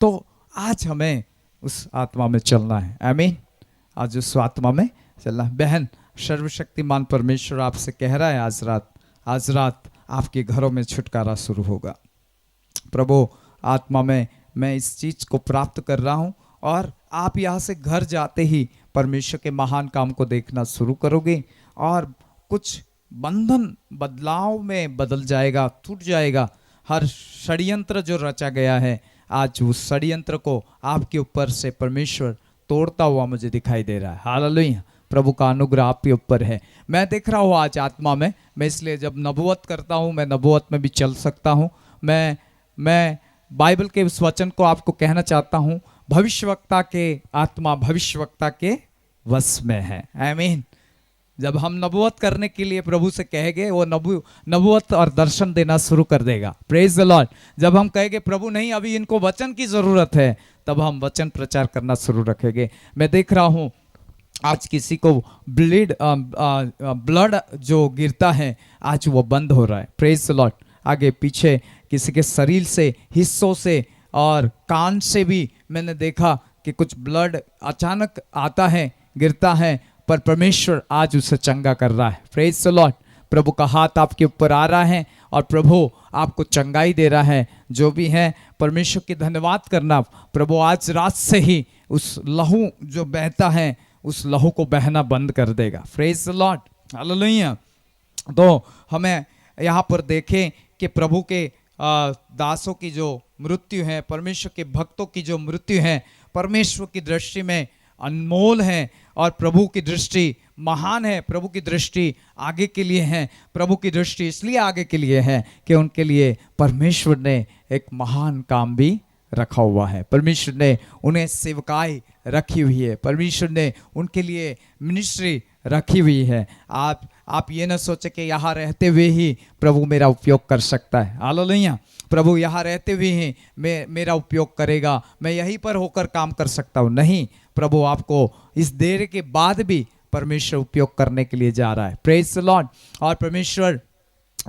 A: तो आज हमें उस आत्मा में चलना है। आमीन। आज उस आत्मा में चलना है। बहन, सर्वशक्तिमान परमेश्वर आपसे कह रहा है आज रात आपके घरों में छुटकारा शुरू होगा। प्रभु, आत्मा में मैं इस चीज़ को प्राप्त कर रहा हूँ, और आप यहाँ से घर जाते ही परमेश्वर के महान काम को देखना शुरू करोगे, और कुछ बंधन बदलाव में बदल जाएगा, टूट जाएगा। हर षड्यंत्र जो रचा गया है, आज उस षड्यंत्र को आपके ऊपर से परमेश्वर तोड़ता हुआ मुझे दिखाई दे रहा है। हालेलुया। प्रभु का अनुग्रह आपके ऊपर है। मैं देख रहा हूँ आज आत्मा में। मैं इसलिए जब नबूवत करता हूँ, मैं नबूवत में भी चल सकता हूँ। मैं बाइबल के उस वचन को आपको कहना चाहता हूँ, भविष्यवक्ता के आत्मा भविष्यवक्ता के वश में है। आमीन। जब हम नबूवत करने के लिए प्रभु से कहेंगे, वो नबूवत और दर्शन देना शुरू कर देगा। Praise the Lord. जब हम कहेंगे प्रभु नहीं, अभी इनको वचन की जरूरत है, तब हम वचन प्रचार करना शुरू रखेंगे। मैं देख रहा हूँ आज किसी को ब्लड जो गिरता है, आज वो बंद हो रहा है। Praise the Lord. आगे पीछे किसी के शरीर से, हिस्सों से और कान से भी मैंने देखा कि कुछ ब्लड अचानक आता है, गिरता है, पर परमेश्वर आज उसे चंगा कर रहा है। Praise the Lord. प्रभु का हाथ आपके ऊपर आ रहा है और प्रभु आपको चंगाई दे रहा है। जो भी है, परमेश्वर की धन्यवाद करना। प्रभु आज रात से ही उस लहू जो बहता है, उस लहू को बहना बंद कर देगा। Praise the Lord. हालेलुया। तो हमें यहाँ पर देखें कि प्रभु के दासों की जो मृत्यु है, परमेश्वर के भक्तों की जो मृत्यु है, परमेश्वर की दृष्टि में अनमोल है, और प्रभु की दृष्टि महान है। प्रभु की दृष्टि आगे के लिए है। प्रभु की दृष्टि इसलिए आगे के लिए है कि उनके लिए परमेश्वर ने एक महान काम भी रखा हुआ है। परमेश्वर ने उन्हें सेवकाई रखी हुई है। परमेश्वर ने उनके लिए मिनिस्ट्री रखी हुई है। आप ये ना सोचे कि यहाँ रहते हुए ही प्रभु मेरा उपयोग कर सकता है। हालेलुया। प्रभु यहाँ रहते हुए ही मेरा उपयोग करेगा, मैं यहीं पर होकर काम कर सकता हूँ। नहीं, प्रभु आपको इस देर के बाद भी परमेश्वर उपयोग करने के लिए जा रहा है। Praise the Lord. और परमेश्वर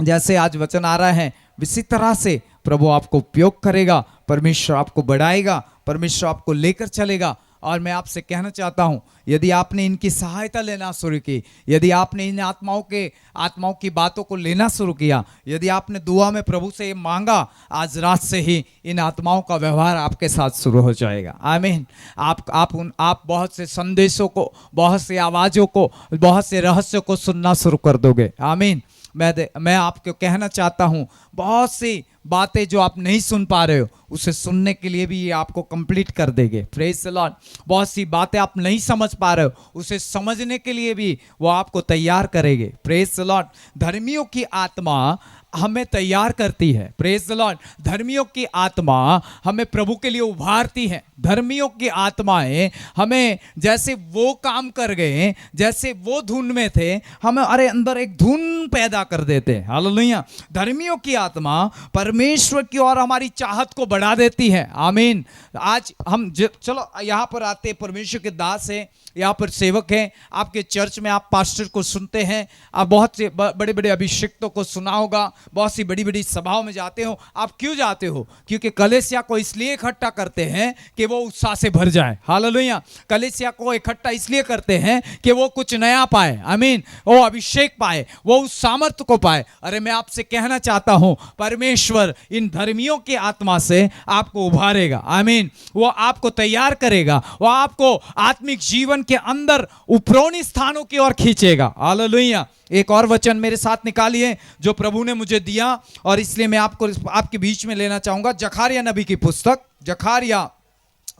A: जैसे आज वचन आ रहा है, इसी तरह से प्रभु आपको उपयोग करेगा, परमेश्वर आपको बढ़ाएगा, परमेश्वर आपको लेकर चलेगा। और मैं आपसे कहना चाहता हूं, यदि आपने इनकी सहायता लेना शुरू की, यदि आपने इन आत्माओं की बातों को लेना शुरू किया, यदि आपने दुआ में प्रभु से ये मांगा, आज रात से ही इन आत्माओं का व्यवहार आपके साथ शुरू हो जाएगा। आमीन। आप बहुत से संदेशों को, बहुत से आवाज़ों को, बहुत से रहस्यों को सुनना शुरू कर दोगे। आमीन। मैं आपको कहना चाहता हूँ, बहुत सी बातें जो आप नहीं सुन पा रहे हो, उसे सुनने के लिए भी ये आपको कंप्लीट कर देंगे। Praise the Lord. बहुत सी बातें आप नहीं समझ पा रहे हो, उसे समझने के लिए भी वो आपको तैयार करेंगे। Praise the Lord. धर्मियों की आत्मा हमें तैयार करती है। Praise the Lord. धर्मियों की आत्मा हमें प्रभु के लिए उभारती है। धर्मियों की आत्माएं हमें, जैसे वो काम कर गए, जैसे वो धुन में थे, हमें अरे अंदर एक धुन पैदा कर देते हैं। हालेलुया। धर्मियों की आत्मा परमेश्वर की ओर हमारी चाहत को बढ़ा देती है। आमीन। आज हम चलो यहाँ पर आते, परमेश्वर के दास हैं, यहाँ पर सेवक हैं, आपके चर्च में आप पास्टर को सुनते हैं, आप बहुत से बड़े बड़े अभिषिक्तों को सुना होगा, बहुत सी बड़ी बड़ी सभाओं में जाते हो। आप क्यों जाते हो? क्योंकि कलीसिया को इसलिए इकट्ठा करते हैं कि वो उत्साह से भर जाए। हालेलुया। कलीसिया को इकट्ठा इसलिए करते हैं कि वो कुछ नया पाए। आमीन। वो अभिषेक पाए, वो उस सामर्थ्य को पाए। अरे मैं आपसे कहना चाहता हूं, परमेश्वर इन धर्मियों की आत्मा से आपको उभारेगा। आमीन। वो आपको तैयार करेगा, वो आपको आत्मिक जीवन के अंदर उपरोनी स्थानों की ओर खींचेगा। हालेलुया। एक और वचन मेरे साथ निकालिए जो प्रभु ने मुझे दिया, और इसलिए मैं आपको आपके बीच में लेना चाहूंगा जखारिया नबी की पुस्तक, जखारिया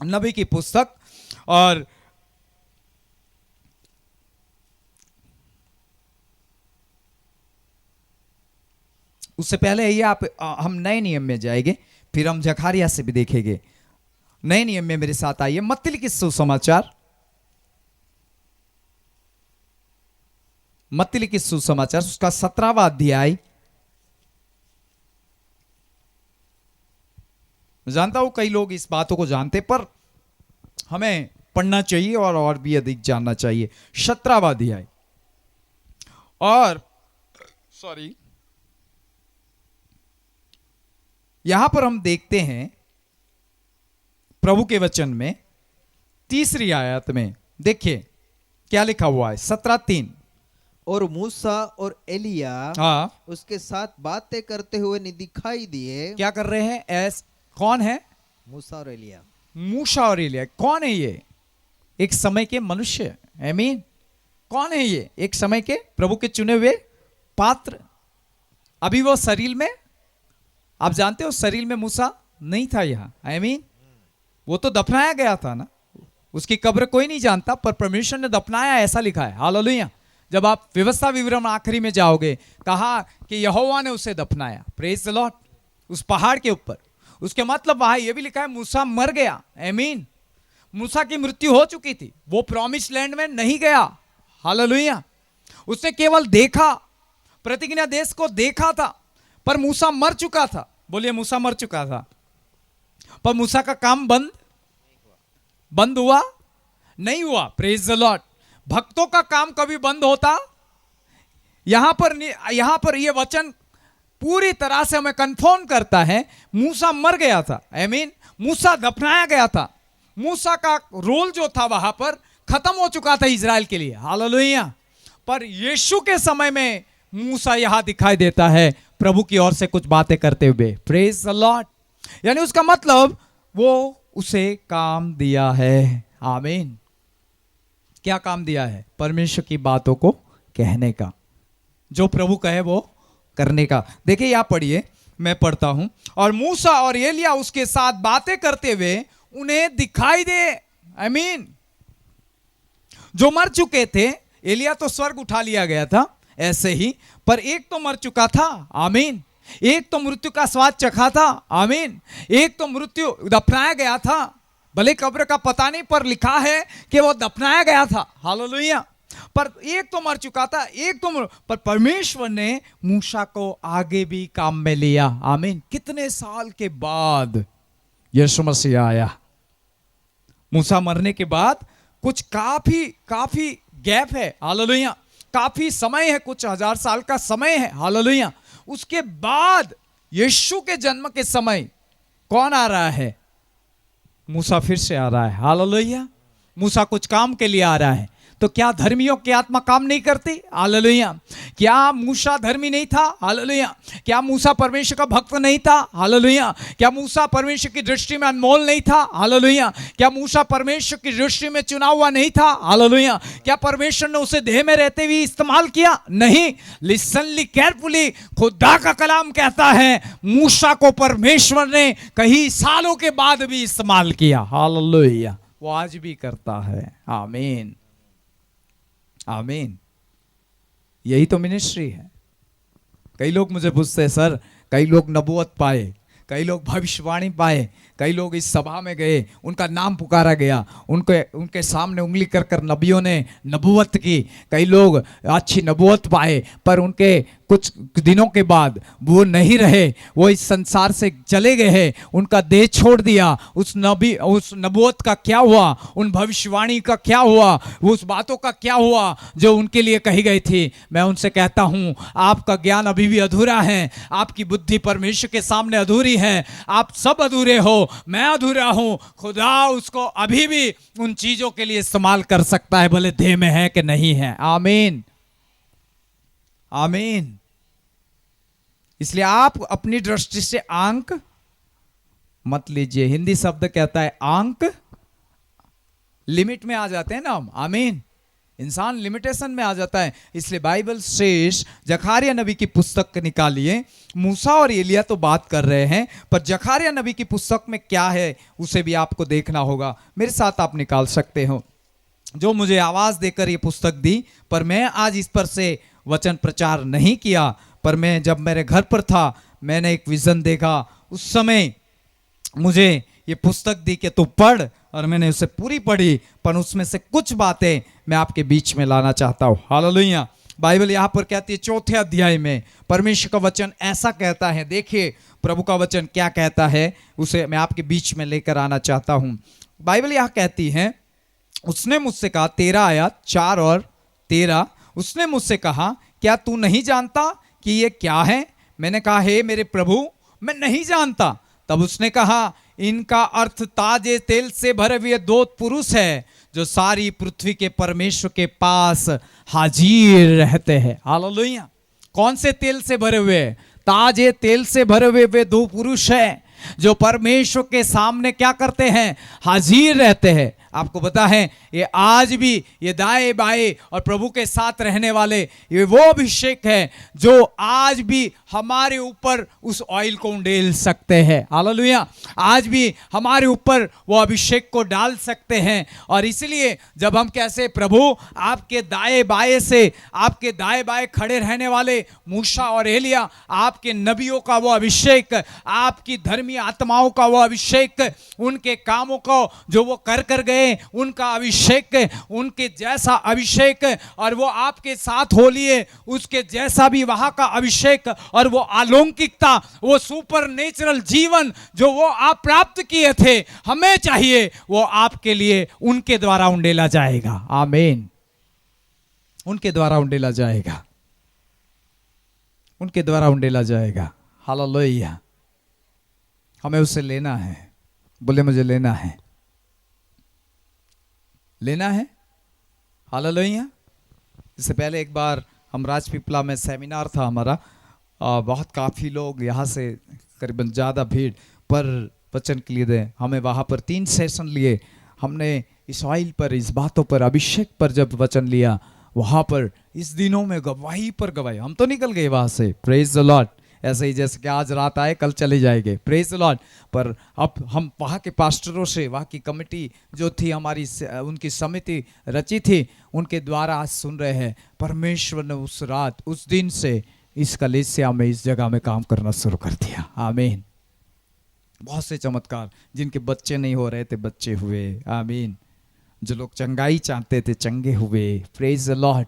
A: नबी की पुस्तक। और उससे पहले ये हम नए नियम में जाएंगे, फिर हम जखारिया से भी देखेंगे। नए नियम में मेरे साथ आइए, मत्ती लिखित सुसमाचार, मत्ती लिखित सुसमाचार उसका 17वां अध्याय। मैं जानता हूं कई लोग इस बातों को जानते, पर हमें पढ़ना चाहिए और भी अधिक जानना चाहिए। 17वां अध्याय, और सॉरी, यहां पर हम देखते हैं प्रभु के वचन में 3री आयत में, देखिए क्या लिखा हुआ है, 17:3।
B: और मूसा और एलिया
A: हाँ,
B: उसके साथ बातें करते हुए दिखाई दिए।
A: क्या कर रहे हैं? कौन है?
B: मूसा और एलिया।
A: मूसा और एलिया कौन है? ये एक समय के मनुष्य, आमीन। कौन है ये? एक समय के प्रभु के चुने हुए पात्र। अभी वो शरीर में, आप जानते हो शरीर में मूसा नहीं था यहां, आमीन। वो तो दफनाया गया था ना, उसकी कब्र कोई नहीं जानता, पर परमेश्वर ने दफनाया, ऐसा लिखा है। हालेलुया। जब आप व्यवस्था विवरण आखिरी में जाओगे, कहा कि यहोवा ने उसे दफनाया, प्रेज द लॉर्ड, उस पहाड़ के ऊपर। उसके मतलब वहां ये भी लिखा है मूसा मर गया, आमीन। मूसा की मृत्यु हो चुकी थी, वो प्रॉमिस लैंड में नहीं गया। हालेलुया। उसने केवल देखा, प्रतिज्ञा देश को देखा था, पर मूसा मर चुका था। बोलिए, मूसा मर चुका था। पर मूसा का काम बंद हुआ? नहीं हुआ, प्रेज द लॉर्ड। भक्तों का काम कभी बंद होता? यहां पर यह वचन पूरी तरह से हमें कंफर्म करता है, मूसा मर गया था, आमीन। मूसा दफनाया गया था। मूसा का रोल जो था वहां पर खत्म हो चुका था इजराइल के लिए। हालेलुया। पर यीशु के समय में मूसा यहां दिखाई देता है प्रभु की ओर से कुछ बातें करते हुए, प्रेज द लॉर्ड। यानी उसका मतलब वो उसे काम दिया है, आमीन। क्या काम दिया है? परमेश्वर की बातों को कहने का, जो प्रभु कहे वो करने का। देखिए यहां पढ़िए, मैं पढ़ता हूं। और मूसा और एलिया उसके साथ बातें करते हुए उन्हें दिखाई दे, आमीन। जो मर चुके थे, एलिया तो स्वर्ग उठा लिया गया था ऐसे ही, पर एक तो मर चुका था, आमीन। एक तो मृत्यु का स्वाद चखा था, आमीन। एक तो मृत्यु दफनाया गया था, भले कब्र का पता नहीं, पर लिखा है कि वो दफनाया गया था। हालेलुया। पर एक तो मर चुका था, एक तो पर परमेश्वर ने मूसा को आगे भी काम में लिया, आमीन। कितने साल के बाद यीशु मसीह आया। मूसा मरने के बाद कुछ काफी गैप है, हालेलुया। काफी समय है, कुछ 1000 साल का समय है, हालेलुया। उसके बाद यीशु के जन्म के समय कौन आ रहा है? मूसा फिर से आ रहा है, हालेलुया। मूसा कुछ काम के लिए आ रहा है। तो क्या धर्मियों की आत्मा काम नहीं करती? हालेलुया। क्या मूसा धर्मी नहीं था? हालेलुया। क्या मूसा परमेश्वर का भक्त नहीं था? हालेलुया। क्या मूसा परमेश्वर की दृष्टि में अनमोल नहीं था? हालेलुया। क्या मूसा परमेश्वर की दृष्टि में चुना हुआ नहीं था? हालेलुया। क्या परमेश्वर ने उसे देह में रहते हुए इस्तेमाल किया? नहीं। लिसनली केयरफुली, खुदा का कलाम कहता है मूसा को परमेश्वर ने कई सालों के बाद भी इस्तेमाल किया। हालेलुया। वो आज भी करता है, आमीन, आमीन। यही तो मिनिस्ट्री है। कई लोग मुझे पूछते हैं, सर कई लोग नबूवत पाए, कई लोग भविष्यवाणी पाए, कई लोग इस सभा में गए, उनका नाम पुकारा गया, उनके सामने उंगली कर कर नबियों ने नबूवत की। कई लोग अच्छी नबूवत पाए, पर उनके कुछ दिनों के बाद वो नहीं रहे, वो इस संसार से चले गए हैं, उनका देह छोड़ दिया। उस नबूवत का क्या हुआ? उन भविष्यवाणी का क्या हुआ? उस बातों का क्या हुआ जो उनके लिए कही गई थी? मैं उनसे कहता हूं, आपका ज्ञान अभी भी अधूरा है, आपकी बुद्धि परमेश्वर के सामने अधूरी है, आप सब अधूरे हो, मैं अधूरा हूं। खुदा उसको अभी भी उन चीजों के लिए इस्तेमाल कर सकता है, भले देह में है कि नहीं है, आमीन, आमीन। इसलिए आप अपनी दृष्टि से आंक मत लीजिए। हिंदी शब्द कहता है आंक, लिमिट में आ जाते हैं ना हम, आमीन। इंसान लिमिटेशन में आ जाता है। इसलिए बाइबल श्रेष्ठ जकारिया नबी की पुस्तक निकालिए। मूसा और एलिया तो बात कर रहे हैं, पर जकारिया नबी की पुस्तक में क्या है उसे भी आपको देखना होगा। मेरे साथ आप निकाल सकते हो। जो मुझे आवाज देकर ये पुस्तक दी, पर मैं आज इस पर से वचन प्रचार नहीं किया, पर मैं जब मेरे घर पर था मैंने एक विजन देखा। उस समय मुझे ये पुस्तक दी कि तू पढ़, और मैंने उसे पूरी पढ़ी, पर उसमें से कुछ बातें मैं आपके बीच में लाना चाहता हूँ। हालेलुया। बाइबल यहाँ पर कहती है 4थे अध्याय में परमेश्वर का वचन ऐसा कहता है। देखिए प्रभु का वचन क्या कहता है, उसे मैं आपके बीच में लेकर आना चाहता हूँ। बाइबल यहाँ कहती है, उसने मुझसे कहा, 13 आयत 4 और 13, उसने मुझसे कहा क्या तू नहीं जानता कि ये क्या है? मैंने कहा हे मेरे प्रभु मैं नहीं जानता। तब उसने कहा इनका अर्थ ताजे तेल से भरे हुए 2 पुरुष है जो सारी पृथ्वी के परमेश्वर के पास हाजिर रहते हैं। हालेलुया। कौन से तेल से भरे हुए? ताजे तेल से भरे हुए वे 2 पुरुष हैं जो परमेश्वर के सामने क्या करते हैं? हाजिर रहते हैं। आपको पता है ये आज भी ये दाएं बाएं और प्रभु के साथ रहने वाले, ये वो अभिषेक है जो आज भी हमारे ऊपर उस ऑयल को उंडेल सकते हैं। हालेलुया। आज भी हमारे ऊपर वो अभिषेक को डाल सकते हैं। और इसलिए जब हम कैसे प्रभु आपके दाएं बाएं से, आपके दाएं बाएं खड़े रहने वाले मूसा और एलिया, आपके नबियों का वो अभिषेक, आपकी धर्मी आत्माओं का वो अभिषेक, उनके कामों को जो वो कर गए उनका अभिषेक, उनके जैसा अभिषेक, और वो आपके साथ हो लिए उसके जैसा भी वहां का अभिषेक, और वो अलौकिकता, वो सुपर नेचुरल जीवन जो वो आप प्राप्त किए थे, हमें चाहिए वो आपके लिए उनके द्वारा उंडेला जाएगा। आमीन। उनके द्वारा उंडेला जाएगा, उनके द्वारा उंडेला जाएगा। हालेलुया। हमें उसे लेना है। बोले मुझे लेना है, लेना है। हालेलुया। इससे पहले एक बार हम राजपीपला में सेमिनार था हमारा, बहुत काफ़ी लोग यहाँ से करीबन ज़्यादा भीड़ पर वचन के लिए दे। हमें वहाँ पर 3 सेशन लिए। हमने इस ऑइल पर, इस बातों पर, अभिषेक पर जब वचन लिया, वहाँ पर इस दिनों में गवाही पर गवाही, हम तो निकल गए वहाँ से। Praise the Lord. ऐसे ही जैसे कि आज रात आए कल चले जाएंगे। Praise the Lord. पर अब हम वहाँ के पास्टरों से, वहाँ की कमेटी जो थी हमारी, उनकी समिति रची थी, उनके द्वारा आज सुन रहे हैं परमेश्वर ने उस रात, उस दिन से इस कलीसिया में, इस जगह में काम करना शुरू कर दिया। आमीन। बहुत से चमत्कार, जिनके बच्चे नहीं हो रहे थे बच्चे हुए। आमीन। जो लोग चंगाई चाहते थे चंगे हुए। Praise the Lord.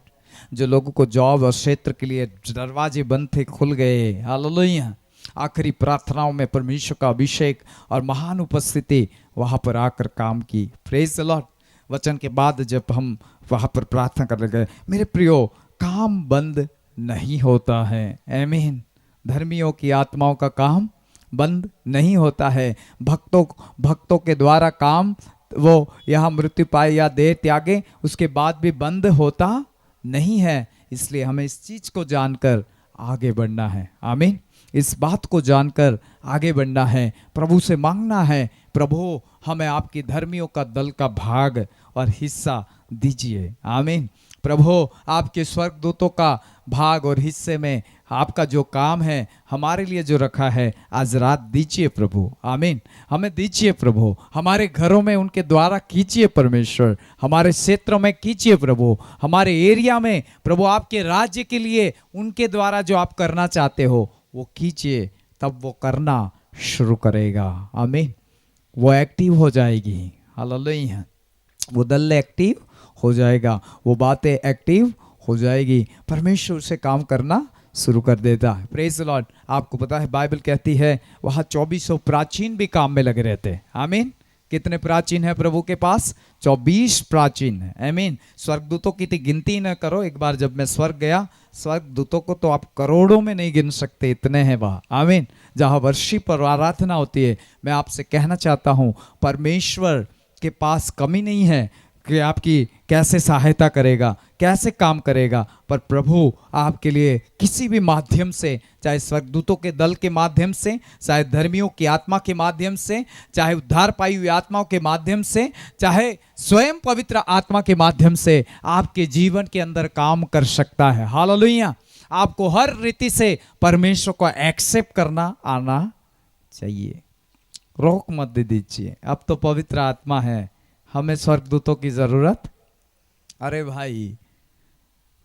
A: जो लोगों को जॉब और क्षेत्र के लिए दरवाजे बंद थे खुल गए। हालेलुया। आखिरी प्रार्थनाओं में परमेश्वर का अभिषेक और महान उपस्थिति वहाँ पर आकर काम की। Praise the Lord. वचन के बाद जब हम वहाँ पर प्रार्थना करने गए, मेरे प्रियो, काम बंद नहीं होता है। आमीन। धर्मियों की आत्माओं का काम बंद नहीं होता है। भक्तों के द्वारा काम वो यहाँ मृत्यु पाए या देह त्यागे, उसके बाद भी बंद होता नहीं है। इसलिए हमें इस चीज को जानकर आगे बढ़ना है। आमीन। इस बात को जानकर आगे बढ़ना है। प्रभु से मांगना है, प्रभु हमें आपकी धर्मियों का दल का भाग और हिस्सा दीजिए। आमीन। प्रभु आपके स्वर्गदूतों का भाग और हिस्से में आपका जो काम है हमारे लिए जो रखा है, आज रात दीजिए प्रभु। आमीन। हमें दीजिए प्रभु। हमारे घरों में उनके द्वारा कीजिए परमेश्वर। हमारे क्षेत्रों में कीजिए प्रभु। हमारे एरिया में प्रभु आपके राज्य के लिए उनके द्वारा जो आप करना चाहते हो वो कीजिए। तब वो करना शुरू करेगा। आमीन। वो एक्टिव हो जाएगी। हालेलुया। वो दल एक्टिव हो जाएगा, वो बातें एक्टिव हो जाएगी। परमेश्वर से काम करना शुरू कर देता है। Praise the Lord. आपको पता है बाइबल कहती है वहाँ 2400 प्राचीन भी काम में लगे रहते हैं। आमीन। कितने प्राचीन है प्रभु के पास? 24 प्राचीन है। आमीन। स्वर्गदूतों की तो गिनती न करो। एक बार जब मैं स्वर्ग गया, स्वर्गदूतों को तो आप करोड़ों में नहीं गिन सकते, इतने हैं वहाँ। आमीन। जहाँ वर्शिप और आराधना होती है। मैं आपसे कहना चाहता हूँ परमेश्वर के पास कमी नहीं है। कि आपकी कैसे सहायता करेगा, कैसे काम करेगा, पर प्रभु आपके लिए किसी भी माध्यम से, चाहे स्वर्गदूतों के दल के माध्यम से, चाहे धर्मियों की आत्मा के माध्यम से, चाहे उद्धार पाई हुई आत्माओं के माध्यम से, चाहे स्वयं पवित्र आत्मा के माध्यम से आपके जीवन के अंदर काम कर सकता है। हालेलुया। आपको हर रीति से परमेश्वर को एक्सेप्ट करना आना चाहिए। रोक मत दे दीजिए, अब तो पवित्र आत्मा है, हमें स्वर्गदूतों की जरूरत। अरे भाई,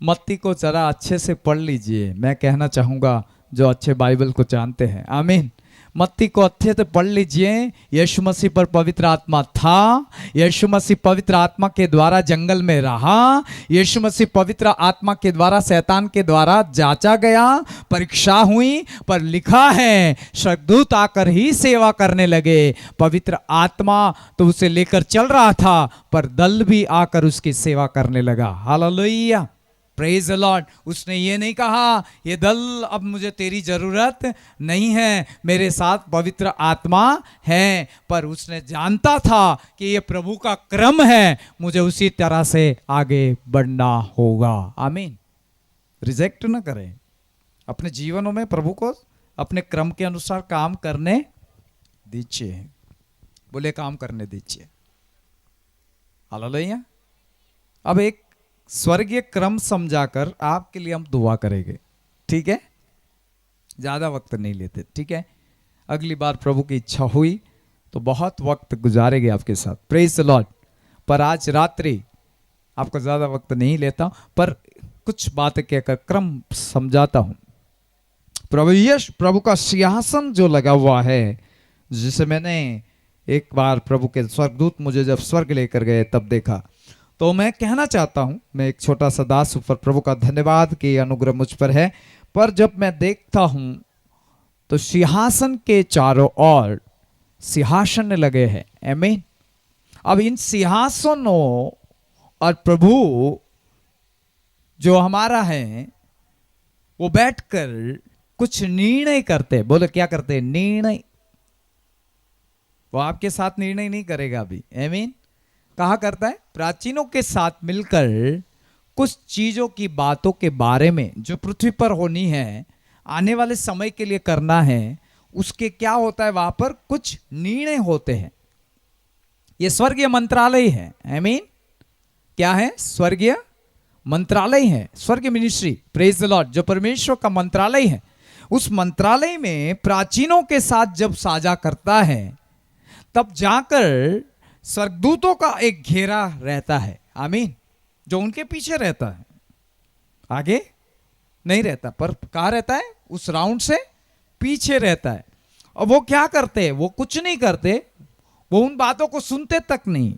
A: मत्ती को जरा अच्छे से पढ़ लीजिए, मैं कहना चाहूंगा जो अच्छे बाइबल को जानते हैं। आमीन। मत्ती को अच्छे से पढ़ लीजिए। यीशु मसीह पर पवित्र आत्मा था, यीशु मसीह पवित्र आत्मा के द्वारा जंगल में रहा, यीशु मसीह पवित्र आत्मा के द्वारा शैतान के द्वारा जांचा गया, परीक्षा हुई, पर लिखा है स्वर्गदूत आकर ही सेवा करने लगे। पवित्र आत्मा तो उसे लेकर चल रहा था, पर दल भी आकर उसकी सेवा करने लगा। Hallelujah, praise the Lord. उसने ये नहीं कहा ये दल अब मुझे तेरी जरूरत नहीं है, मेरे साथ पवित्र आत्मा है, पर उसने जानता था कि ये प्रभु का क्रम है, मुझे उसी तरह से आगे बढ़ना होगा। आमीन। रिजेक्ट ना करें, अपने जीवनों में प्रभु को अपने क्रम के अनुसार काम करने दीजिए। बोले काम करने दीजिए। हालेलुया। अब एक स्वर्गीय क्रम समझाकर आपके लिए हम दुआ करेंगे, ठीक है? ज्यादा वक्त नहीं लेते, ठीक है? अगली बार प्रभु की इच्छा हुई तो बहुत वक्त गुजारेंगे आपके साथ। Praise the Lord. पर आज रात्रि आपको ज्यादा वक्त नहीं लेता, पर कुछ बातें कहकर क्रम समझाता हूं। प्रभु का सिंहासन जो लगा हुआ है, जिसे मैंने एक बार प्रभु के स्वर्गदूत मुझे जब स्वर्ग लेकर गए तब देखा, तो मैं कहना चाहता हूं, मैं एक छोटा सा दास हूं, पर प्रभु का धन्यवाद कि अनुग्रह मुझ पर है। पर जब मैं देखता हूं तो सिंहासन के चारों ओर सिंहासन लगे हैं। आमीन। अब इन सिंहासनों और प्रभु जो हमारा है वो बैठकर कुछ निर्णय करते। बोले क्या करते? निर्णय। वो आपके साथ निर्णय नहीं करेगा अभी। आमीन। कहा करता है? प्राचीनों के साथ मिलकर कुछ चीजों की बातों के बारे में जो पृथ्वी पर होनी है, आने वाले समय के लिए करना है, उसके क्या होता है वहां पर कुछ निर्णय होते हैं। ये स्वर्गीय मंत्रालय है। आमीन। क्या है? स्वर्गीय मंत्रालय है, स्वर्गीय मिनिस्ट्री। Praise the Lord. जो परमेश्वर का मंत्रालय है, उस मंत्रालय में प्राचीनों के साथ जब साझा करता है तब जाकर स्वर्गदूतों का एक घेरा रहता है। आमीन। जो उनके पीछे रहता है, आगे नहीं रहता, पर कहाँ रहता है? उस राउंड से पीछे रहता है। और वो क्या करते हैं? वो कुछ नहीं करते, वो उन बातों को सुनते तक नहीं।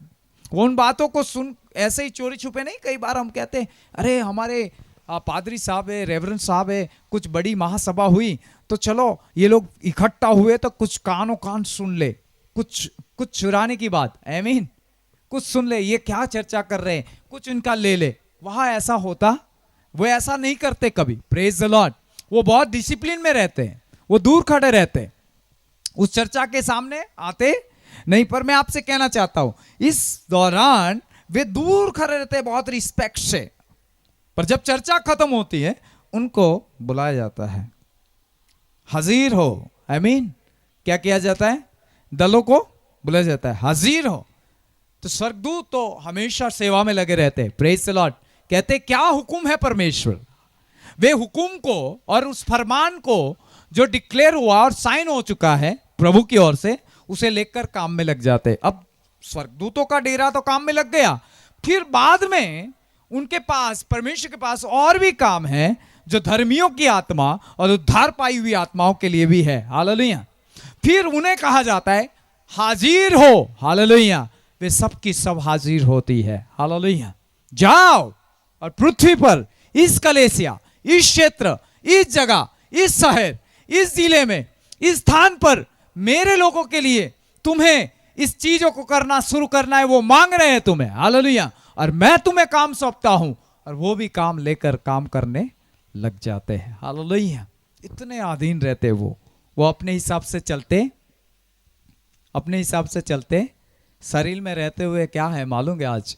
A: वो उन बातों को सुन ऐसे ही चोरी छुपे नहीं। कई बार हम कहते हैं अरे हमारे पादरी साहब है, रेवरेंड साहब है, कुछ बड़ी महासभा हुई तो चलो ये लोग इकट्ठा हुए तो कुछ कानों कान सुन ले, कुछ चुराने की बात। आमीन। कुछ सुन ले, ये क्या चर्चा कर रहे हैं, कुछ इनका ले ले। वहां ऐसा होता? वो ऐसा नहीं करते कभी। Praise the Lord. वो बहुत डिसिप्लिन में रहते हैं, वो दूर खड़े रहते हैं, उस चर्चा के सामने आते नहीं। पर मैं आपसे कहना चाहता हूं इस दौरान वे दूर खड़े रहते हैं बहुत रिस्पेक्ट से, पर जब चर्चा खत्म होती है उनको बुलाया जाता है, हाजिर हो। आमीन। क्या किया जाता है? दलों को बुलाया जाता है, हाजिर हो। तो स्वर्गदूत तो हमेशा सेवा में लगे रहते हैं। Praise the Lord. कहते क्या हुक्म है परमेश्वर, वे हुक्म को और उस फरमान को जो डिक्लेयर हुआ और साइन हो चुका है प्रभु की ओर से, उसे लेकर काम में लग जाते। अब स्वर्गदूतों का डेरा तो काम में लग गया, फिर बाद में उनके पास, परमेश्वर के पास और भी काम है जो धर्मियों की आत्मा और उद्धार पाई हुई आत्माओं के लिए भी है। हालेलुया। फिर उन्हें कहा जाता है हाजिर हो। हालेलुया। वे सब की सब हाजिर होती है। हालेलुया। जाओ और पृथ्वी पर इस कलेसिया, इस क्षेत्र, इस जगह, इस शहर, इस जिले में, इस स्थान पर मेरे लोगों के लिए तुम्हें इस चीजों को करना शुरू करना है। वो मांग रहे हैं तुम्हें। हालेलुया। और मैं तुम्हें काम सौंपता हूं और वो भी काम लेकर काम करने लग जाते हैं। हालेलुया। इतने अधीन रहते वो अपने हिसाब से चलते, अपने हिसाब से चलते। शरीर में रहते हुए क्या है मालूम है? आज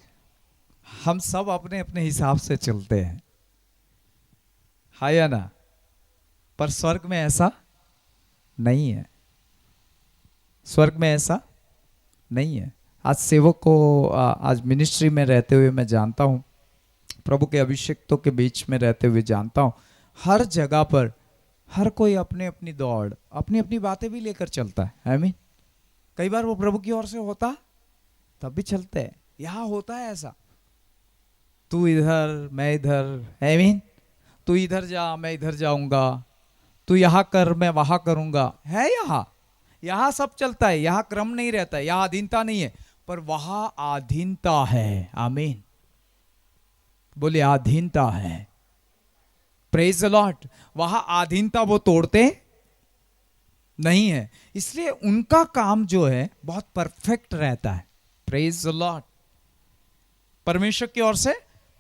A: हम सब अपने अपने हिसाब से चलते हैं, है या ना? पर स्वर्ग में ऐसा नहीं है। स्वर्ग में ऐसा नहीं है। आज सेवक को आज मिनिस्ट्री में रहते हुए मैं जानता हूँ, प्रभु के अभिषेक्तों के बीच में रहते हुए जानता हूँ, हर जगह पर हर कोई अपने अपनी दौड़, अपनी अपनी बातें भी लेकर चलता है। आई मीन कई बार वो प्रभु की ओर से होता तब भी चलते हैं। यहाँ होता है ऐसा, तू इधर मैं इधर, आई मीन तू इधर जा मैं इधर जाऊंगा, तू यहाँ कर मैं वहां करूंगा, है यहाँ सब चलता है। यहाँ क्रम नहीं रहता है, यहाँ अधीनता नहीं है, पर वहां अधीनता है। आमीन बोले, अधीनता है। Praise the Lord. वहां अधीनता वो तोड़ते नहीं है, इसलिए उनका काम जो है बहुत परफेक्ट रहता है। Praise the Lord. परमेश्वर की ओर से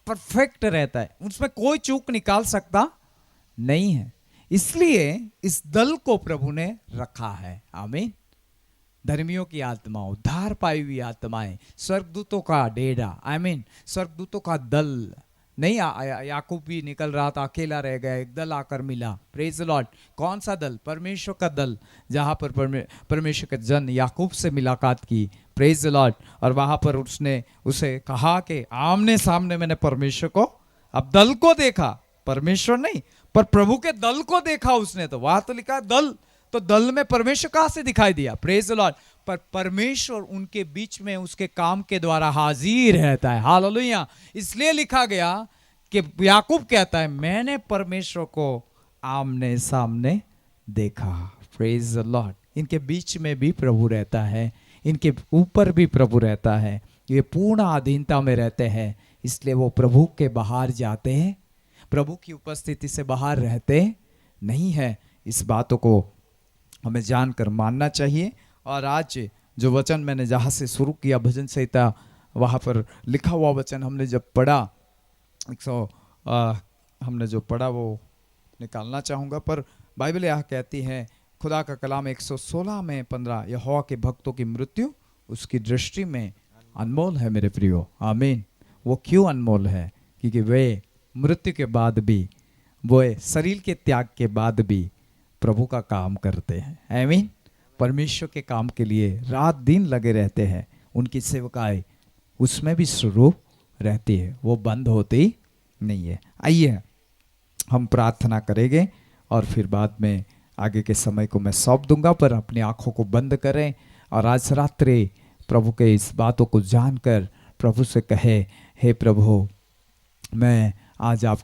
A: परफेक्ट रहता है, उसमें कोई चूक निकाल सकता नहीं है। इसलिए इस दल को प्रभु ने रखा है। आमीन। धर्मियों की आत्मा, उद्धार पाई हुई आत्माएं, स्वर्गदूतों का डेरा, आई मीन स्वर्गदूतों का दल नहीं। याकूब भी निकल रहा था, अकेला रह गया, एक दल आकर मिला। Praise the Lord. कौन सा दल? परमेश्वर का दल, जहां पर परमेश्वर के जन याकूब से मुलाकात की। Praise the Lord. और वहां पर उसने उसे कहा कि आमने सामने मैंने परमेश्वर को, अब दल को देखा, परमेश्वर नहीं पर प्रभु के दल को देखा उसने। तो वहां तो लिखा दल, तो दल में परमेश्वर कहां से दिखाई दिया? Praise the Lord. पर परमेश्वर उनके बीच में उसके काम के द्वारा हाजिर रहता है। हालेलुया। इसलिए लिखा गया कि याकूब कहता है मैंने परमेश्वर को आमने सामने देखा। Praise the Lord. इनके बीच में भी प्रभु रहता है, इनके ऊपर भी प्रभु रहता है, ये पूर्ण अधीनता में रहते हैं। इसलिए वो प्रभु के बाहर जाते हैं, प्रभु की उपस्थिति से बाहर रहते नहीं है। इस बातों को हमें जानकर मानना चाहिए। और आज जो वचन मैंने जहाँ से शुरू किया, भजन संहिता, वहाँ पर लिखा हुआ वचन हमने जब पढ़ा, हमने जो पढ़ा वो निकालना चाहूँगा। पर बाइबल यह कहती है, खुदा का कलाम 116 में 15, यहोवा के भक्तों की मृत्यु उसकी दृष्टि में अनमोल है। मेरे प्रियो, आमीन। वो क्यों अनमोल है? क्योंकि वे मृत्यु के बाद भी, वो शरीर के त्याग के बाद भी प्रभु का काम करते हैं। आमीन। परमेश्वर के काम के लिए रात दिन लगे रहते हैं। उनकी सेवकाई उसमें भी शुरू रहती है, वो बंद होती नहीं है। आइए हम प्रार्थना करेंगे और फिर बाद में आगे के समय को मैं सौंप दूंगा। पर अपनी आंखों को बंद करें और आज रात्रि प्रभु के इस बातों को जानकर प्रभु से कहे, हे प्रभु, मैं आज आप